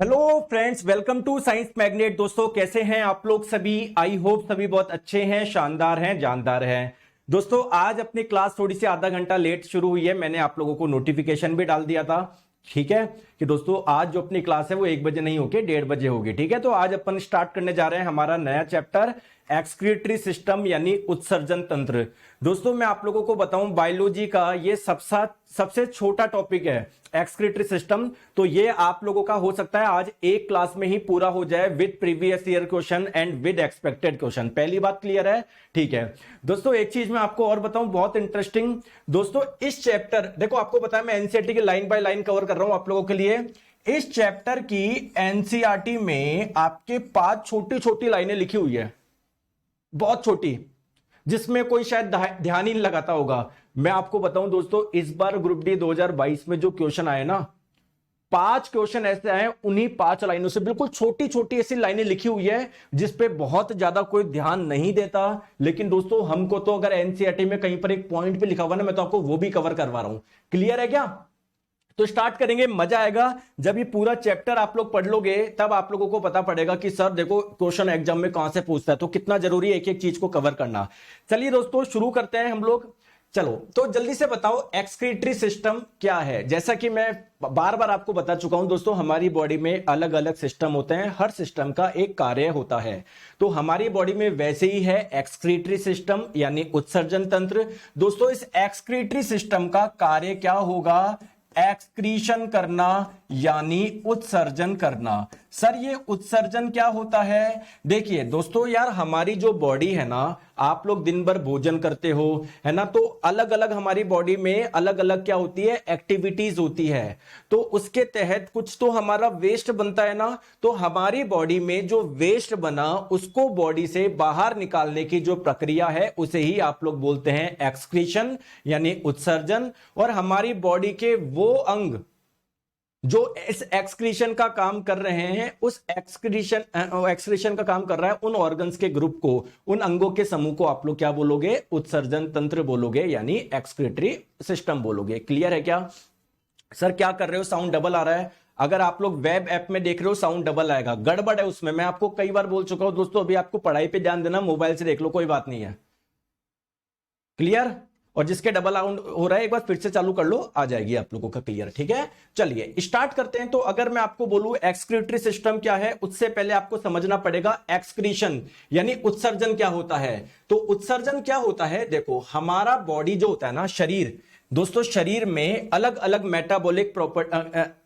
Hello friends, welcome to science magnet. दोस्तों कैसे हैं आप लोग सभी? आई होप सभी बहुत अच्छे हैं, शानदार हैं, जानदार हैं। दोस्तों आज अपनी क्लास थोड़ी सी आधा घंटा लेट शुरू हुई है। मैंने आप लोगों को नोटिफिकेशन भी डाल दिया था, ठीक है, कि दोस्तों आज जो अपनी क्लास है वो 1 बजे नहीं होगी, 1:30 बजे होगी, ठीक है। तो आज अपन स्टार्ट करने जा रहे हैं हमारा नया चैप्टर एक्सक्रीटरी सिस्टम यानी उत्सर्जन तंत्र। दोस्तों मैं आप लोगों को बताऊं, बायोलॉजी का ये सबसे छोटा टॉपिक है एक्सक्रीटरी सिस्टम। तो ये आप लोगों का हो सकता है आज एक क्लास में ही पूरा हो जाए with previous year question and with expected question. पहली बात क्लियर है, ठीक है। दोस्तों एक चीज मैं आपको और बताऊं बहुत इंटरेस्टिंग। दोस्तों इस चैप्टर, देखो आपको बताया मैं एनसीईआरटी की लाइन बाय लाइन कवर कर रहा हूं आप लोगों के लिए। इस चैप्टर की एनसीईआरटी में आपके 5 छोटी छोटी लाइनें लिखी हुई है, बहुत छोटी, जिसमें कोई शायद ध्यान ही नहीं लगाता होगा। मैं आपको बताऊं दोस्तों, इस बार ग्रुप डी 2022 में जो क्वेश्चन आए ना, 5 क्वेश्चन ऐसे आए, उन्हीं 5 लाइनों से बिल्कुल छोटी छोटी ऐसी लाइनें लिखी हुई है जिसपे बहुत ज्यादा कोई ध्यान नहीं देता। लेकिन दोस्तों हमको तो अगर एनसीईआरटी में कहीं पर एक पॉइंट पे लिखा हुआ ना, मैं तो आपको वो भी कवर करवा रहा हूं। क्लियर है क्या? तो स्टार्ट करेंगे, मजा आएगा। जब ये पूरा चैप्टर आप लोग पढ़ लोगे तब आप लोगों को पता पड़ेगा कि सर देखो क्वेश्चन एग्जाम में कहां से पूछता है, तो कितना जरूरी है एक एक चीज को कवर करना। चलिए दोस्तों शुरू करते हैं हम लोग। चलो तो जल्दी से बताओ एक्सक्रीटरी सिस्टम क्या है। जैसा कि मैं बार बार आपको बता चुका हूं दोस्तों, हमारी बॉडी में अलग अलग सिस्टम होते हैं, हर सिस्टम का एक कार्य होता है। तो हमारी बॉडी में वैसे ही है एक्सक्रीटरी सिस्टम यानी उत्सर्जन तंत्र। दोस्तों इस एक्सक्रीटरी सिस्टम का कार्य क्या होगा? एक्सक्रीशन करना यानी उत्सर्जन करना। सर ये उत्सर्जन क्या होता है? देखिए दोस्तों यार, हमारी जो बॉडी है ना, आप लोग दिन भर भोजन करते हो, है ना, तो अलग अलग हमारी बॉडी में अलग अलग क्या होती है, एक्टिविटीज होती है। तो उसके तहत कुछ तो हमारा वेस्ट बनता है ना, तो हमारी बॉडी में जो वेस्ट बना उसको बॉडी से बाहर निकालने की जो प्रक्रिया है उसे ही आप लोग बोलते हैं एक्सक्रीशन यानी उत्सर्जन। और हमारी बॉडी के वो अंग जो इस एक्सक्रीशन का काम कर रहे हैं, उस एक्सक्रीशन का काम कर रहा है, उन ऑर्गन्स के ग्रुप को, उन अंगों के समूह को आप लोग क्या बोलोगे? उत्सर्जन तंत्र बोलोगे यानी एक्सक्रीटरी सिस्टम बोलोगे। क्लियर है क्या? सर क्या कर रहे हो, साउंड डबल आ रहा है। अगर आप लोग वेब ऐप में देख रहे हो साउंड डबल आएगा, गड़बड़ है उसमें। मैं आपको कई बार बोल चुका हूं दोस्तों, अभी आपको पढ़ाई पे ध्यान देना, मोबाइल से देख लो कोई बात नहीं है। क्लियर? और जिसके डबल आउट हो रहा है एक बार फिर से चालू कर लो, आ जाएगी आप लोगों का क्लियर, ठीक है। चलिए स्टार्ट करते हैं। तो अगर मैं आपको बोलूं एक्सक्रीटरी सिस्टम क्या है, उससे पहले आपको समझना पड़ेगा एक्सक्रीशन यानी उत्सर्जन क्या होता है। तो उत्सर्जन क्या होता है, देखो हमारा बॉडी जो होता है ना, शरीर, दोस्तों शरीर में अलग अलग मेटाबॉलिक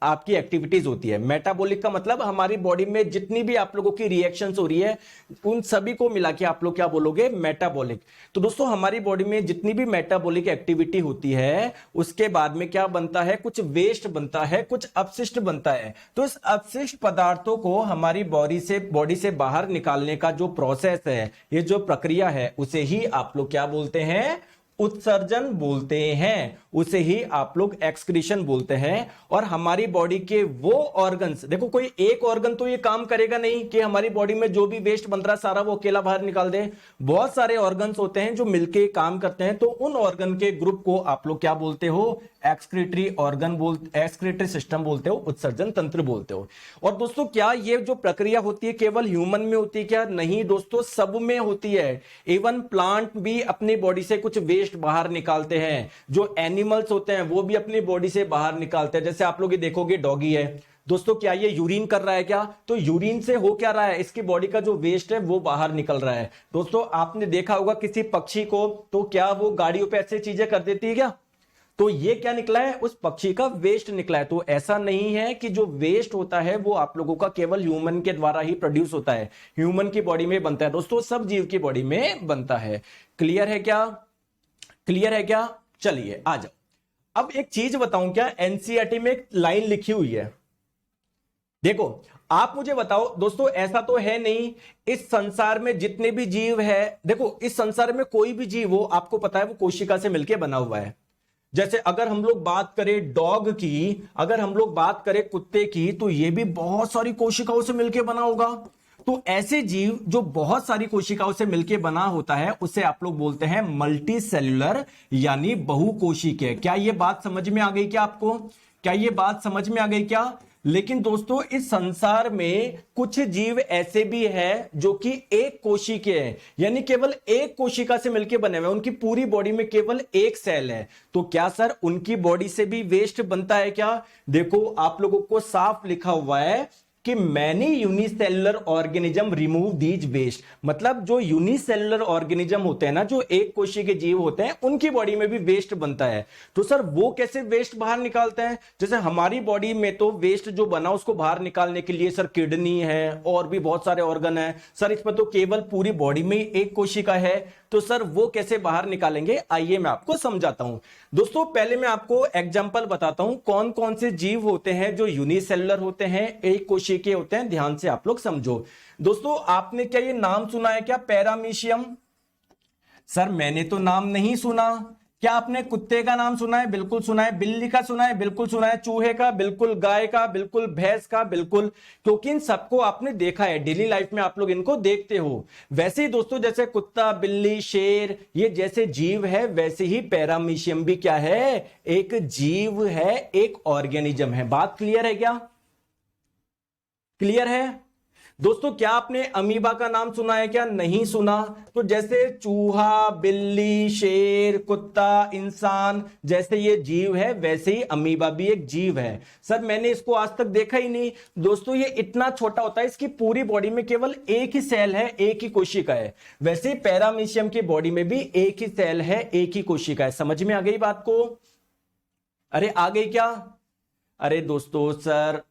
आपकी एक्टिविटीज होती है। मेटाबॉलिक का मतलब हमारी बॉडी में जितनी भी आप लोगों की रिएक्शंस हो रही है उन सभी को मिला के आप लोग क्या बोलोगे? मेटाबॉलिक। तो दोस्तों हमारी बॉडी में जितनी भी मेटाबॉलिक एक्टिविटी होती है उसके बाद में क्या बनता है? कुछ वेस्ट बनता है, कुछ अपशिष्ट बनता है। तो इस अपशिष्ट पदार्थों को हमारी बॉडी से बाहर निकालने का जो प्रोसेस है, ये जो प्रक्रिया है, उसे ही आप लोग क्या बोलते हैं? उत्सर्जन बोलते हैं। उसे ही आप लोग एक्सक्रीशन बोलते हैं। और हमारी बॉडी के वो ऑर्गन्स, देखो कोई एक ऑर्गन तो ये काम करेगा नहीं कि हमारी बॉडी में जो भी वेस्ट बन रहा है सारा वो अकेला बाहर निकाल दे। बहुत सारे ऑर्गन्स होते हैं जो मिलके काम करते हैं। तो उन ऑर्गन के ग्रुप को आप लोग क्या बोलते हो? एक्सक्रीटरी ऑर्गन एक्सक्रीटरी सिस्टम बोलते हो, उत्सर्जन तंत्र बोलते हो। और दोस्तों क्या ये जो प्रक्रिया होती है केवल ह्यूमन में होती है क्या? नहीं दोस्तों, सब में होती है। इवन प्लांट भी अपनी बॉडी से कुछ वेस्ट बाहर निकालते हैं। जो एनिमल्स होते हैं वो भी अपनी बॉडी से बाहर निकालते हैं। जैसे आप लोग ये देखोगे डॉगी है दोस्तों, क्या ये यूरिन कर रहा है क्या? तो यूरिन से हो क्या रहा है? इसकी बॉडी का जो वेस्ट है वो बाहर निकल रहा है। दोस्तों आपने देखा होगा किसी पक्षी को, तो क्या वो गाड़ियों पे ऐसे चीजें कर देती है क्या? तो ये क्या निकला है? उस पक्षी का वेस्ट निकला है। तो ऐसा नहीं है कि जो वेस्ट होता है वो आप लोगों का केवल ह्यूमन के द्वारा ही प्रोड्यूस होता है, ह्यूमन की बॉडी में बनता है दोस्तों, सब जीव की बॉडी में बनता है। क्लियर है क्या? क्लियर है क्या? चलिए आ जाओ। अब एक चीज बताऊं क्या, एनसीईआरटी में एक लाइन लिखी हुई है, देखो आप मुझे बताओ दोस्तों, ऐसा तो है नहीं इस संसार में जितने भी जीव है, देखो इस संसार में कोई भी जीव हो, आपको पता है वो कोशिका से मिलकर बना हुआ है। जैसे अगर हम लोग बात करें डॉग की, अगर हम लोग बात करें कुत्ते की, तो ये भी बहुत सारी कोशिकाओं से मिलकर बना होगा। तो ऐसे जीव जो बहुत सारी कोशिकाओं से मिलकर बना होता है उसे आप लोग बोलते हैं मल्टी सेल्यूलर यानी बहुकोशिकीय। क्या ये बात समझ में आ गई क्या आपको? क्या ये बात समझ में आ गई क्या? लेकिन दोस्तों इस संसार में कुछ जीव ऐसे भी हैं जो कि एक कोशी के हैं, यानी केवल एक कोशिका से मिलकर बने हुए हैं, उनकी पूरी बॉडी में केवल एक सेल है। तो क्या सर उनकी बॉडी से भी वेस्ट बनता है क्या? देखो आप लोगों को साफ लिखा हुआ है कि many unicellular organism remove these waste, मतलब जो यूनिसेलुलर ऑर्गेनिज्म होते हैं ना, जो एक कोशी के जीव होते हैं, उनकी बॉडी में भी वेस्ट बनता है। तो सर वो कैसे वेस्ट बाहर निकालते हैं? जैसे हमारी बॉडी में तो वेस्ट जो बना उसको बाहर निकालने के लिए सर किडनी है और भी बहुत सारे ऑर्गन है सर, इसमें तो केवल पूरी बॉडी में एक कोशिका है, तो सर वो कैसे बाहर निकालेंगे? आइए मैं आपको समझाता हूं। दोस्तों पहले मैं आपको एग्जांपल बताता हूं कौन कौन से जीव होते हैं जो यूनिसेलुलर होते हैं, एक कोशिकीय के होते हैं। ध्यान से आप लोग समझो। दोस्तों आपने क्या ये नाम सुना है क्या, पैरामीशियम? सर मैंने तो नाम नहीं सुना। क्या आपने कुत्ते का नाम सुना है? बिल्कुल सुना है। बिल्ली का सुना है? बिल्कुल सुना है। चूहे का? बिल्कुल। गाय का? बिल्कुल। भैंस का? बिल्कुल। क्योंकि इन सबको आपने देखा है, डेली लाइफ में आप लोग इनको देखते हो। वैसे ही दोस्तों जैसे कुत्ता, बिल्ली, शेर ये जैसे जीव है, वैसे ही पैरामीशियम भी क्या है? एक जीव है, एक ऑर्गेनिज्म है। बात क्लियर है क्या? क्लियर है दोस्तों? क्या आपने अमीबा का नाम सुना है क्या? नहीं सुना। तो जैसे चूहा, बिल्ली, शेर, कुत्ता, इंसान जैसे ये जीव है, वैसे ही अमीबा भी एक जीव है। सर मैंने इसको आज तक देखा ही नहीं। दोस्तों ये इतना छोटा होता है, इसकी पूरी बॉडी में केवल एक ही सेल है, एक ही कोशिका है। वैसे ही पैरामीशियम की बॉडी में भी एक ही सेल है, एक ही कोशिका है। समझ में आ गई बात को? अरे आ गई क्या? अरे दोस्तों सर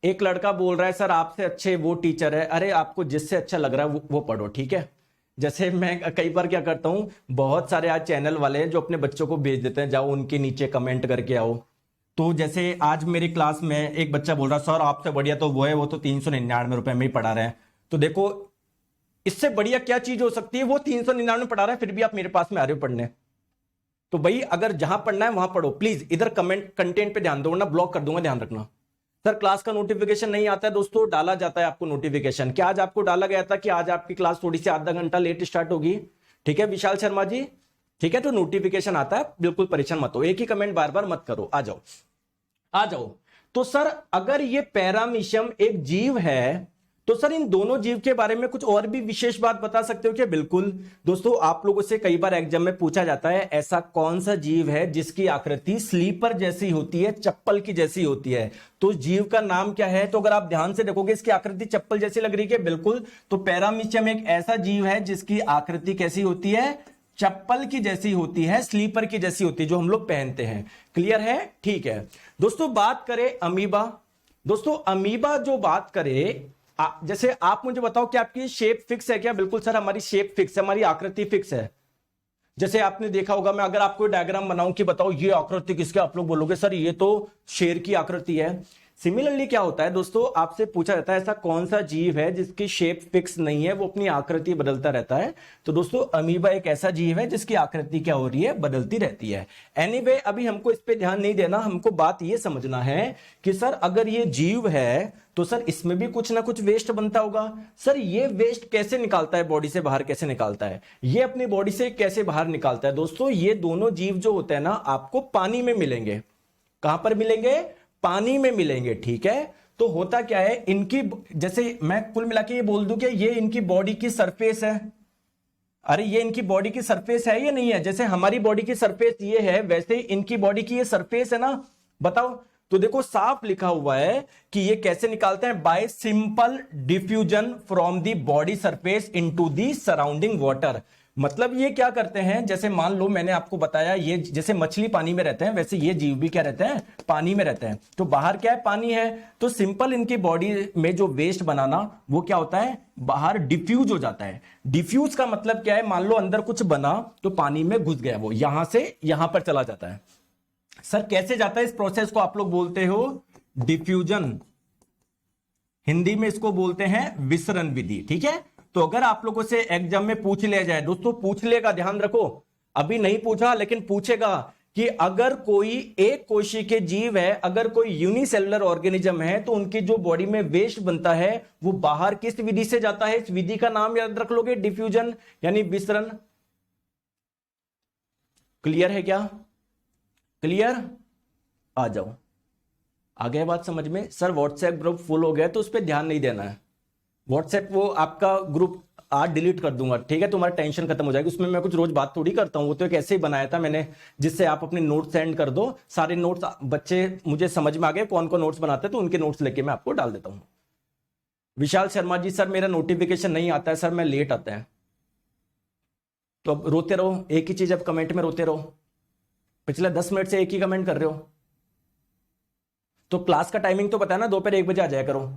एक लड़का बोल रहा है सर आपसे अच्छे वो टीचर है। अरे आपको जिससे अच्छा लग रहा है वो पढ़ो, ठीक है। जैसे मैं कई बार क्या करता हूं, बहुत सारे आज चैनल वाले हैं जो अपने बच्चों को भेज देते हैं, जाओ उनके नीचे कमेंट करके आओ। तो जैसे आज मेरी क्लास में एक बच्चा बोल रहा सर आपसे बढ़िया तो वो है, वो तो 399 रुपए में ही पढ़ा रहे हैं। तो देखो इससे बढ़िया क्या चीज हो सकती है? वो 399 में पढ़ा रहा है, फिर भी आप मेरे पास में आ रहे हो पढ़ने। तो भाई अगर जहां पढ़ना है वहां पढ़ो प्लीज, इधर कमेंट कंटेंट पे ध्यान दो वरना ब्लॉक कर दूंगा, ध्यान रखना। सर क्लास का नोटिफिकेशन नहीं आता है दोस्तों, डाला जाता है आपको नोटिफिकेशन। क्या आज आपको डाला गया था कि आज आपकी क्लास थोड़ी सी आधा घंटा लेट स्टार्ट होगी? ठीक है विशाल शर्मा जी, ठीक है। तो नोटिफिकेशन आता है, बिल्कुल परेशान मत हो, एक ही कमेंट बार बार मत करो, आ जाओ आ जाओ। तो सर अगर ये पैरामीशियम एक जीव है तो सर इन दोनों जीव के बारे में कुछ और भी विशेष बात बता सकते हो क्या? बिल्कुल दोस्तों, आप लोगों से कई बार एग्जाम में पूछा जाता है ऐसा कौन सा जीव है जिसकी आकृति स्लीपर जैसी होती है, चप्पल की जैसी होती है। तो जीव का नाम क्या है? तो अगर आप ध्यान से देखोगे इसकी आकृति चप्पल जैसी लग रही है, बिल्कुल। तो पैरामीशियम एक ऐसा जीव है जिसकी आकृति कैसी होती है? चप्पल की जैसी होती है, स्लीपर की जैसी होती है, जो हम लोग पहनते हैं। क्लियर है? ठीक है दोस्तों। बात करें अमीबा। दोस्तों अमीबा जो बात करें, जैसे आप मुझे बताओ कि आपकी शेप फिक्स है क्या? बिल्कुल सर हमारी शेप फिक्स है, हमारी आकृति फिक्स है। जैसे आपने देखा होगा, मैं अगर आपको डायग्राम बनाऊं कि बताओ ये आकृति किसकी, आप लोग बोलोगे सर ये तो शेर की आकृति है। सिमिलरली क्या होता है दोस्तों, आपसे पूछा जाता है ऐसा कौन सा जीव है जिसकी शेप फिक्स नहीं है, वो अपनी आकृति बदलता रहता है। तो दोस्तों अमीबा एक ऐसा जीव है जिसकी आकृति क्या हो रही है? बदलती रहती है। एनीवे अभी हमको इस पे ध्यान नहीं देना, हमको बात ये समझना है कि सर अगर ये जीव है तो सर इसमें भी कुछ ना कुछ वेस्ट बनता होगा। सर ये वेस्ट कैसे निकालता है? बॉडी से बाहर कैसे निकालता है? ये अपनी बॉडी से कैसे बाहर निकालता है? दोस्तों ये दोनों जीव जो होते हैं ना, आपको पानी में मिलेंगे। कहां पर मिलेंगे? पानी में मिलेंगे, ठीक है। तो होता क्या है इनकी, जैसे मैं कुल मिला के ये बोल दूं कि ये इनकी बॉडी की सरफेस है। अरे ये इनकी बॉडी की सरफेस है या नहीं है? जैसे हमारी बॉडी की सरफेस ये है, वैसे ही इनकी बॉडी की ये सरफेस है ना। बताओ। तो देखो साफ लिखा हुआ है कि ये कैसे निकालते हैं? Bye simple diffusion from the body surface into the surrounding water. मतलब ये क्या करते हैं, जैसे मान लो मैंने आपको बताया ये जैसे मछली पानी में रहते हैं, वैसे ये जीव भी क्या रहते हैं? पानी में रहते हैं। तो बाहर क्या है? पानी है। तो सिंपल इनकी बॉडी में जो वेस्ट बनाना वो क्या होता है? बाहर डिफ्यूज हो जाता है। डिफ्यूज का मतलब क्या है? मान लो अंदर कुछ बना तो पानी में घुस गया, वो यहां से यहां पर चला जाता है। सर कैसे जाता है? इस प्रोसेस को आप लोग बोलते हो डिफ्यूजन, हिंदी में इसको बोलते हैं विसरण विधि, ठीक है। तो अगर आप लोगों से एग्जाम में पूछ लिया जाए, दोस्तों पूछ लेगा, ध्यान रखो, अभी नहीं पूछा लेकिन पूछेगा कि अगर कोई एक कोशी के जीव है, अगर कोई यूनिसेलुलर ऑर्गेनिज्म है, तो उनकी जो बॉडी में वेस्ट बनता है वो बाहर किस विधि से जाता है? इस विधि का नाम याद रख लोगे, डिफ्यूजन यानी विसरण। क्लियर है क्या? क्लियर? आ जाओ आ गया बात समझ में? सर व्हाट्सएप ग्रुप फुल हो गया तो उस पर ध्यान नहीं देना है। व्हाट्सएप वो आपका ग्रुप आज डिलीट कर दूंगा, ठीक है? तुम्हारा टेंशन खत्म हो जाएगी। उसमें मैं कुछ रोज बात थोड़ी करता हूँ, वो तो एक ऐसे ही बनाया था मैंने जिससे आप अपने नोट्स सेंड कर दो। सारे नोट्स बच्चे मुझे समझ में आ गए कौन कौन नोट्स बनाते हैं, तो उनके नोट्स लेके मैं आपको डाल देता हूँ। विशाल शर्मा जी, सर मेरा नोटिफिकेशन नहीं आता है सर, मैं लेट आता है। तो अब रोते रहो, एक ही चीज अब कमेंट में रोते रहो। पिछले 10 मिनट से एक ही कमेंट कर रहे हो। तो क्लास का टाइमिंग तो पता है ना, दोपहर 1 बजे आ जाया करो,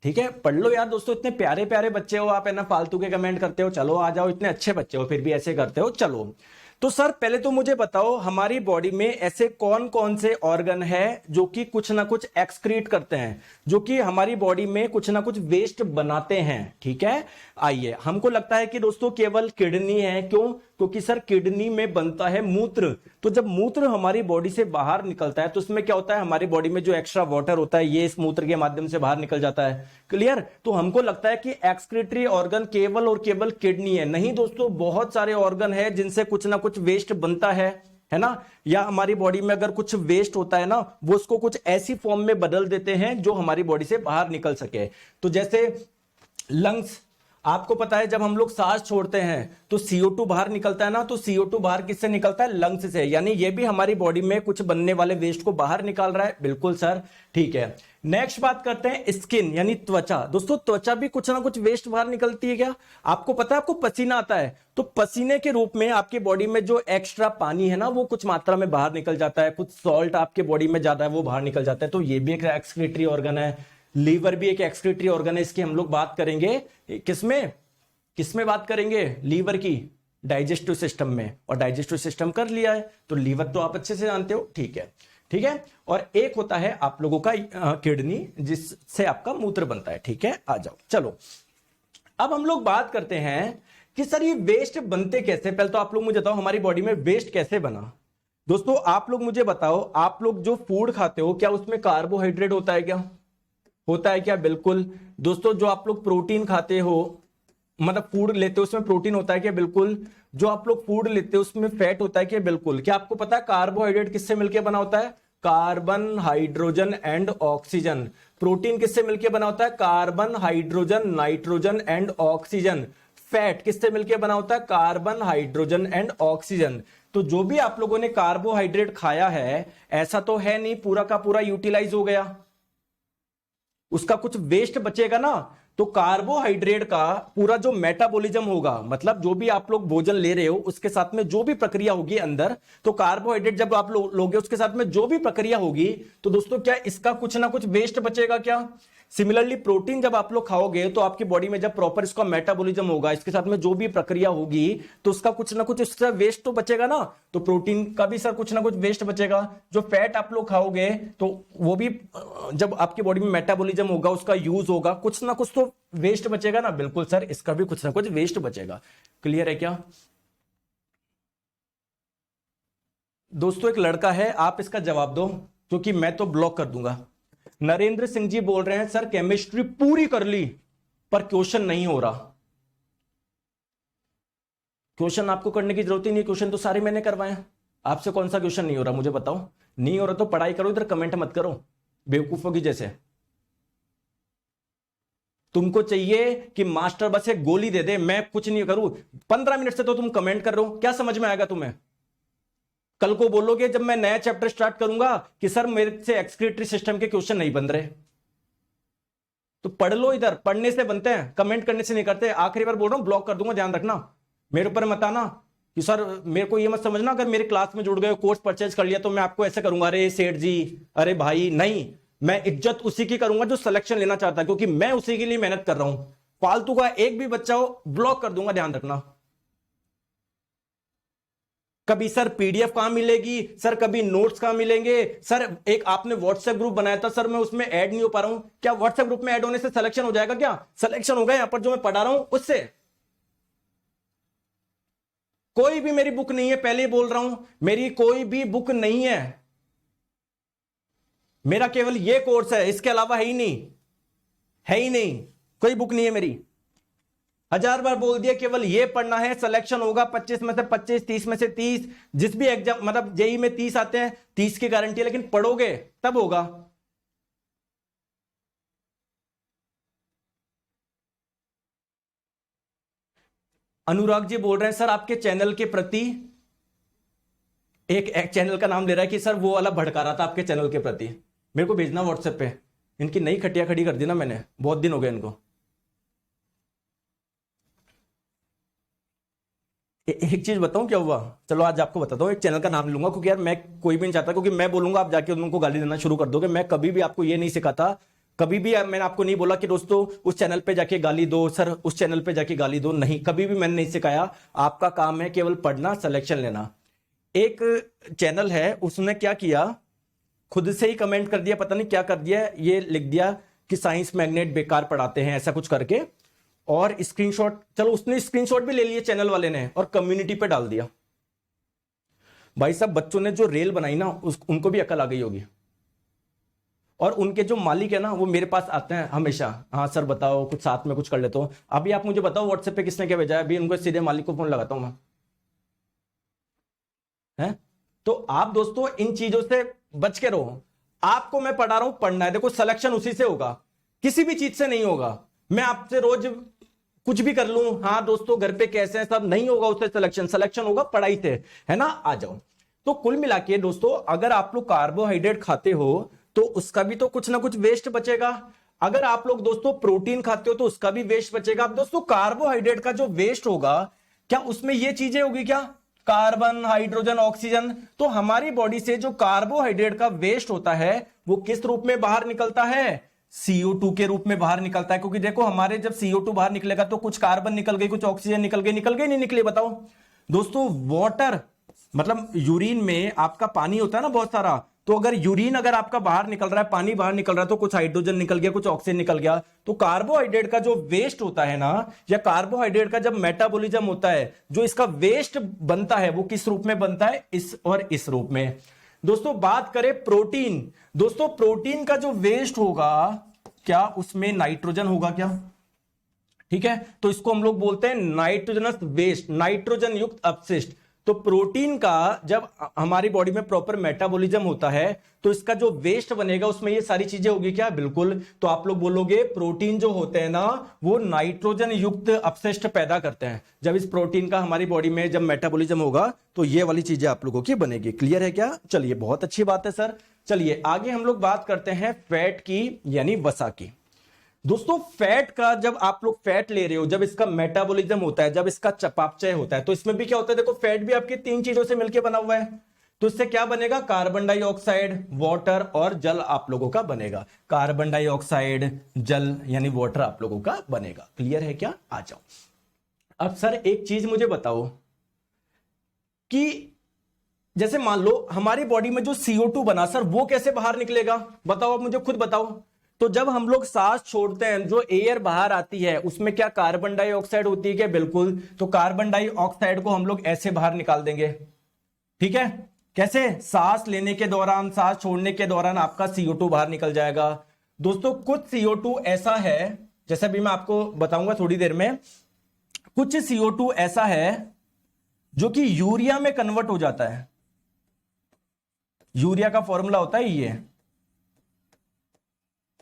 ठीक है? पढ़ लो यार दोस्तों, इतने प्यारे प्यारे बच्चे हो आप, है ना? फालतू के कमेंट करते हो। चलो आ जाओ, इतने अच्छे बच्चे हो फिर भी ऐसे करते हो। चलो तो सर पहले तो मुझे बताओ, हमारी बॉडी में ऐसे कौन कौन से ऑर्गन है जो कि कुछ ना कुछ एक्सक्रीट करते हैं, जो कि हमारी बॉडी में कुछ ना कुछ वेस्ट बनाते हैं, ठीक है? आइए, हमको लगता है कि दोस्तों केवल किडनी है। क्यों? क्योंकि सर किडनी में बनता है मूत्र। तो जब मूत्र हमारी बॉडी से बाहर निकलता है तो उसमें क्या होता है, हमारी बॉडी में जो एक्स्ट्रा वाटर होता है ये इस मूत्र के माध्यम से बाहर निकल जाता है। क्लियर? तो हमको लगता है कि एक्सक्रीटरी ऑर्गन केवल और केवल किडनी है। नहीं दोस्तों, बहुत सारे ऑर्गन है जिनसे कुछ ना कुछ वेस्ट बनता है ना? या हमारी बॉडी में अगर कुछ वेस्ट होता है ना, वो उसको कुछ ऐसी फॉर्म में बदल देते हैं जो हमारी बॉडी से बाहर निकल सके। तो जैसे लंग्स, आपको पता है जब हम लोग सांस छोड़ते हैं तो CO2 बाहर निकलता है ना, तो CO2 बाहर किससे निकलता है? लंग्स से। यानी ये भी हमारी बॉडी में कुछ बनने वाले वेस्ट को बाहर निकाल रहा है। बिल्कुल सर, ठीक है। नेक्स्ट बात करते हैं स्किन यानी त्वचा। दोस्तों त्वचा भी कुछ ना कुछ वेस्ट बाहर निकलती है क्या? आपको पता है, आपको पसीना आता है तो पसीने के रूप में आपके बॉडी में जो एक्स्ट्रा पानी है ना वो कुछ मात्रा में बाहर निकल जाता है। कुछ सॉल्ट आपके बॉडी में ज्यादा है वो बाहर निकल जाता है। तो ये भी एक एक्सक्रीटरी ऑर्गन है। लीवर भी एक एक्सक्रीटरी ऑर्गन है, इसकी हम लोग बात करेंगे किसमें बात करेंगे? लीवर की, डाइजेस्टिव सिस्टम में। और डाइजेस्टिव सिस्टम कर लिया है तो लीवर तो आप अच्छे से जानते हो, ठीक है, ठीक है। और एक होता है आप लोगों का किडनी, जिससे आपका मूत्र बनता है, ठीक है। आ जाओ, चलो अब हम लोग बात करते हैं कि सर ये वेस्ट बनते कैसे। पहले तो आप लोग मुझे बताओ हमारी बॉडी में वेस्ट कैसे बना। दोस्तों आप लोग मुझे बताओ, आप लोग जो फूड खाते हो क्या उसमें कार्बोहाइड्रेट होता है क्या? होता है क्या? बिल्कुल। दोस्तों जो आप लोग प्रोटीन खाते हो, मतलब फूड लेते हो, उसमें प्रोटीन होता है क्या? बिल्कुल। जो आप लोग फूड लेते हो उसमें फैट होता है क्या? बिल्कुल। क्या आपको पता है कार्बोहाइड्रेट किससे मिलकर बना होता है? Carbon, hydrogen and oxygen. Protein किससे मिलकर बना होता है? Carbon, hydrogen, nitrogen and oxygen. Fat किससे मिलकर बना होता है? Carbon, hydrogen and oxygen. तो जो भी आप लोगों ने कार्बोहाइड्रेट खाया है, ऐसा तो है नहीं पूरा का पूरा यूटिलाइज हो गया, उसका कुछ वेस्ट बचेगा ना। तो कार्बोहाइड्रेट का पूरा जो मेटाबॉलिज्म होगा, मतलब जो भी आप लोग भोजन ले रहे हो उसके साथ में जो भी प्रक्रिया होगी अंदर, तो कार्बोहाइड्रेट जब आप लोगे उसके साथ में जो भी प्रक्रिया होगी, तो दोस्तों क्या इसका कुछ ना कुछ वेस्ट बचेगा क्या? सिमिलरली प्रोटीन जब आप लोग खाओगे तो आपकी बॉडी में जब प्रॉपर इसका मेटाबॉलिज्म होगा, इसके साथ में जो भी प्रक्रिया होगी, तो उसका कुछ ना कुछ इसका वेस्ट तो बचेगा ना। तो प्रोटीन का भी सर कुछ ना कुछ वेस्ट बचेगा। जो फैट आप लोग खाओगे तो वो भी जब आपकी बॉडी में मेटाबॉलिज्म होगा, उसका यूज होगा, कुछ ना कुछ तो वेस्ट बचेगा ना। बिल्कुल सर, इसका भी कुछ ना कुछ वेस्ट बचेगा। क्लियर है क्या दोस्तों? एक लड़का है, आप इसका जवाब दो क्योंकि मैं तो ब्लॉक कर दूंगा। नरेंद्र सिंह जी बोल रहे हैं सर केमिस्ट्री पूरी कर ली पर क्वेश्चन नहीं हो रहा। क्वेश्चन आपको करने की जरूरत ही नहीं, क्वेश्चन तो सारे मैंने करवाए हैं। आपसे कौन सा क्वेश्चन नहीं हो रहा मुझे बताओ? नहीं हो रहा तो पढ़ाई करो, इधर कमेंट मत करो बेवकूफों की जैसे। तुमको चाहिए कि मास्टर बस एक गोली दे दे, मैं कुछ नहीं करूं। 15 मिनट से तो तुम कमेंट कर रहे हो, क्या समझ में आएगा तुम्हें? कल को बोलोगे जब मैं नया चैप्टर स्टार्ट करूंगा कि सर मेरे से एक्सक्रीटरी सिस्टम के क्वेश्चन नहीं बन रहे। तो पढ़ लो, इधर पढ़ने से बनते हैं, कमेंट करने से नहीं करते। आखिरी बार बोल रहा हूं, ब्लॉक कर दूंगा, ध्यान रखना। मेरे ऊपर मत आना कि सर मेरे को ये मत समझना अगर मेरे क्लास में जुड़ गए, कोर्स परचेज कर लिया तो मैं आपको ऐसे करूंगा, अरे सेठ जी, अरे भाई। नहीं, मैं इज्जत उसी की करूंगा जो सिलेक्शन लेना चाहता है, क्योंकि मैं उसी के लिए मेहनत कर रहा हूं। फालतू का एक भी बच्चा हो ब्लॉक कर दूंगा, ध्यान रखना। कभी सर पीडीएफ कहां मिलेगी, सर कभी नोट्स कहां मिलेंगे, सर एक आपने व्हाट्सएप ग्रुप बनाया था सर मैं उसमें ऐड नहीं हो पा रहा हूं। क्या व्हाट्सएप ग्रुप में ऐड होने से सिलेक्शन हो जाएगा क्या? सिलेक्शन होगा यहां पर जो मैं पढ़ा रहा हूं उससे। कोई भी मेरी बुक नहीं है, पहले ही बोल रहा हूं, मेरी कोई भी बुक नहीं है। मेरा केवल ये कोर्स है, इसके अलावा है ही नहीं, है ही नहीं, कोई बुक नहीं है मेरी। 1000 बार बोल दिया, केवल ये पढ़ना है, सिलेक्शन होगा 25 में से 25, 30 में से 30। जिस भी एग्जाम मतलब जेई में 30 आते हैं, 30 की गारंटी है, लेकिन पढ़ोगे तब होगा। अनुराग जी बोल रहे हैं सर आपके चैनल के प्रति, एक चैनल का नाम ले रहा है कि सर वो वाला भड़का रहा था आपके चैनल के प्रति। मेरे को भेजना व्हाट्सएप पे। इनकी नई खटिया खड़ी कर दी ना मैंने, बहुत दिन हो गए इनको। एक चीज बताऊं क्या हुआ, चलो आज आपको बताता हूं। एक चैनल का नाम लूंगा क्योंकि यार मैं कोई भी नहीं चाहता, क्योंकि मैं बोलूंगा आप जाके उनको गाली देना शुरू कर दोगे। मैं कभी भी आपको ये नहीं सिखाता, कभी भी मैंने आपको नहीं बोला कि दोस्तों उस चैनल पे जाके गाली दो, सर उस चैनल पे जाके गाली दो, नहीं, कभी भी मैंने नहीं सिखाया। आपका काम है केवल पढ़ना, सिलेक्शन लेना। एक चैनल है उसने क्या किया, खुद से ही कमेंट कर दिया, पता नहीं क्या कर दिया, ये लिख दिया कि साइंस मैग्नेट बेकार पढ़ाते हैं, ऐसा कुछ करके, और स्क्रीनशॉट, चलो उसने स्क्रीनशॉट भी ले लिए चैनल वाले ने और कम्युनिटी पे डाल दिया। भाई साहब बच्चों ने जो रेल बनाई ना उनको भी अकल आ गई होगी। और उनके जो मालिक है ना वो मेरे पास आते हैं हमेशा, हाँ सर बताओ कुछ साथ में कुछ कर लेते हो। अभी आप मुझे बताओ व्हाट्सएप पे किसने क्या भेजा है, अभी उनको सीधे मालिक को फोन लगाता हूं मैं, है? तो आप दोस्तों इन चीजों से बच के रहो। आपको मैं पढ़ा रहा हूं, पढ़ना है। देखो सिलेक्शन उसी से होगा, किसी भी चीज से नहीं होगा। मैं आपसे रोज कुछ भी कर लूं, हाँ दोस्तों घर पे कैसे हैं सब, नहीं होगा उससे सिलेक्शन। सिलेक्शन होगा पढ़ाई से, है ना? आ जाओ। तो कुल मिला के दोस्तों अगर आप लोग कार्बोहाइड्रेट खाते हो तो उसका भी तो कुछ ना कुछ वेस्ट बचेगा। अगर आप लोग दोस्तों प्रोटीन खाते हो तो उसका भी वेस्ट बचेगा। अब दोस्तों कार्बोहाइड्रेट का जो वेस्ट होगा, क्या उसमें ये चीजें होगी क्या, कार्बन, हाइड्रोजन, ऑक्सीजन? तो हमारी बॉडी से जो कार्बोहाइड्रेट का वेस्ट होता है वो किस रूप में बाहर निकलता है? CO2 के रूप में बाहर निकलता है। क्योंकि देखो हमारे जब CO2 बाहर निकलेगा तो कुछ कार्बन निकल गई, कुछ ऑक्सीजन निकल गई, नहीं निकले? बताओ दोस्तों, वाटर मतलब यूरिन में आपका पानी होता है ना बहुत सारा, तो अगर यूरिन अगर आपका बाहर निकल रहा है, पानी बाहर निकल रहा है, तो कुछ हाइड्रोजन निकल गया, कुछ ऑक्सीजन निकल गया। तो कार्बोहाइड्रेट का जो वेस्ट होता है ना, या कार्बोहाइड्रेट का जब मेटाबॉलिज्म होता है, जो इसका वेस्ट बनता है वो किस रूप में बनता है? इस और इस रूप में। दोस्तों बात करें प्रोटीन, दोस्तों प्रोटीन का जो वेस्ट होगा, क्या उसमें नाइट्रोजन होगा क्या? ठीक है, तो इसको हम लोग बोलते हैं नाइट्रोजनस वेस्ट, नाइट्रोजन युक्त अपशिष्ट। तो प्रोटीन का जब हमारी बॉडी में प्रॉपर मेटाबॉलिज्म होता है तो इसका जो वेस्ट बनेगा उसमें ये सारी चीजें होगी क्या? बिल्कुल। तो आप लोग बोलोगे प्रोटीन जो होते हैं ना वो नाइट्रोजन युक्त अपशिष्ट पैदा करते हैं। जब इस प्रोटीन का हमारी बॉडी में जब मेटाबॉलिज्म होगा तो ये वाली चीजें आप लोगों की बनेगी। क्लियर है क्या? चलिए बहुत अच्छी बात है सर। चलिए आगे हम लोग बात करते हैं फैट की, यानी वसा की। दोस्तों फैट का जब आप लोग फैट ले रहे हो, जब इसका मेटाबॉलिज्म होता है, जब इसका चयापचय होता है, तो इसमें भी क्या होता है? देखो फैट भी आपकी तीन चीजों से मिलकर बना हुआ है। तो इससे क्या बनेगा? कार्बन डाइऑक्साइड, वाटर और जल आप लोगों का बनेगा। कार्बन डाइऑक्साइड, जल यानी वाटर आप लोगों का बनेगा। क्लियर है क्या? आ जाओ। अब सर एक चीज मुझे बताओ कि जैसे मान लो हमारी बॉडी में जो CO2 बना सर वो कैसे बाहर निकलेगा? बताओ, आप मुझे खुद बताओ। तो जब हम लोग सांस छोड़ते हैं, जो एयर बाहर आती है उसमें क्या कार्बन डाइऑक्साइड होती है क्या? बिल्कुल। तो कार्बन डाइऑक्साइड को हम लोग ऐसे बाहर निकाल देंगे। ठीक है, कैसे? सांस लेने के दौरान, सांस छोड़ने के दौरान आपका CO2 बाहर निकल जाएगा। दोस्तों कुछ CO2 ऐसा है, जैसे भी मैं आपको बताऊंगा थोड़ी देर में, कुछ CO2 ऐसा है जो कि यूरिया में कन्वर्ट हो जाता है। यूरिया का फॉर्मूला होता है ये।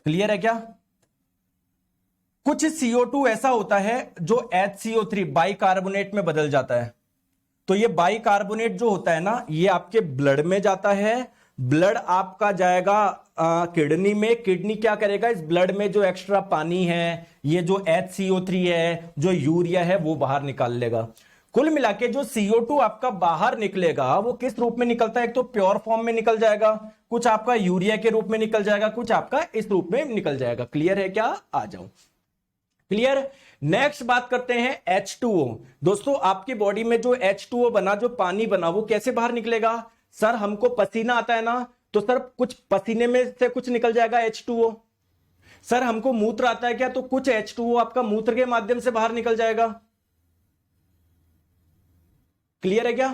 क्लियर है क्या? कुछ CO2 ऐसा होता है जो HCO3 बाइकार्बोनेट में बदल जाता है। तो ये बाइकार्बोनेट जो होता है ना, ये आपके ब्लड में जाता है। ब्लड आपका जाएगा किडनी में। किडनी क्या करेगा? इस ब्लड में जो एक्स्ट्रा पानी है, ये जो HCO3 है, जो यूरिया है, वो बाहर निकाल लेगा। कुल मिला के जो CO2 आपका बाहर निकलेगा वो किस रूप में निकलता है? एक तो प्योर फॉर्म में निकल जाएगा, कुछ आपका यूरिया के रूप में निकल जाएगा, कुछ आपका इस रूप में निकल जाएगा। क्लियर है क्या? आ जाओ। क्लियर। नेक्स्ट बात करते हैं H2O। दोस्तों आपकी बॉडी में जो H2O बना, जो पानी बना, वो कैसे बाहर निकलेगा? सर हमको पसीना आता है ना, तो सर कुछ पसीने में से कुछ निकल जाएगा H2O। सर हमको मूत्र आता है क्या? तो कुछ H2O आपका मूत्र के माध्यम से बाहर निकल जाएगा। क्लियर है क्या?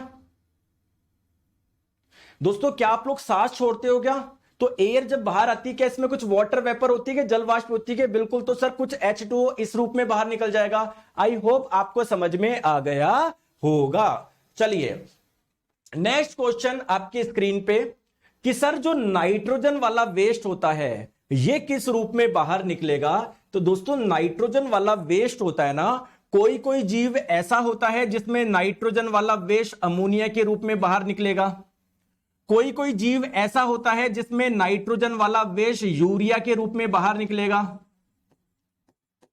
दोस्तों क्या आप लोग सांस छोड़ते हो क्या? तो एयर जब बाहर आती है क्या इसमें कुछ वाटर वेपर होती है, जल वाष्प होती है? बिल्कुल। तो सर कुछ H2O इस रूप में बाहर निकल जाएगा। आई होप आपको समझ में आ गया होगा। चलिए नेक्स्ट क्वेश्चन आपकी स्क्रीन पे कि सर जो नाइट्रोजन वाला वेस्ट होता है ये किस रूप में बाहर निकलेगा? तो दोस्तों नाइट्रोजन वाला वेस्ट होता है ना, कोई कोई जीव ऐसा होता है जिसमें नाइट्रोजन वाला वेस्ट अमोनिया के रूप में बाहर निकलेगा, कोई कोई जीव ऐसा होता है जिसमें नाइट्रोजन वाला वेस्ट यूरिया के रूप में बाहर निकलेगा,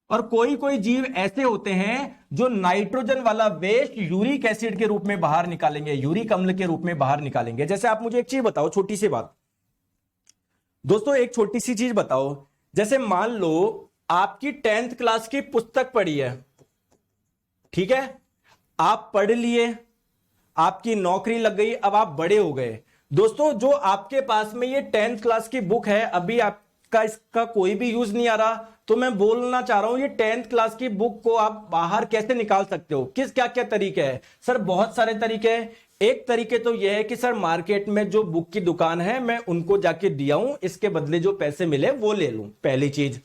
और कोई कोई जीव ऐसे होते हैं जो नाइट्रोजन वाला वेस्ट यूरिक एसिड के रूप में बाहर निकालेंगे, यूरिक अम्ल के रूप में बाहर निकालेंगे। जैसे आप मुझे एक चीज बताओ, छोटी सी बात दोस्तों, एक छोटी सी चीज बताओ, जैसे मान लो आपकी 10th क्लास की पुस्तक पढ़ी है, ठीक है, आप पढ़ लिए, आपकी नौकरी लग गई, अब आप बड़े हो गए। दोस्तों जो आपके पास में ये 10th क्लास की बुक है, अभी आपका इसका कोई भी यूज नहीं आ रहा, तो मैं बोलना चाह रहा हूं ये 10th क्लास की बुक को आप बाहर कैसे निकाल सकते हो, किस क्या क्या तरीके हैं? सर बहुत सारे तरीके हैं। एक तरीके तो यह है कि सर मार्केट में जो बुक की दुकान है मैं उनको जाके दिया हूं, इसके बदले जो पैसे मिले वो ले लूं, पहली चीज।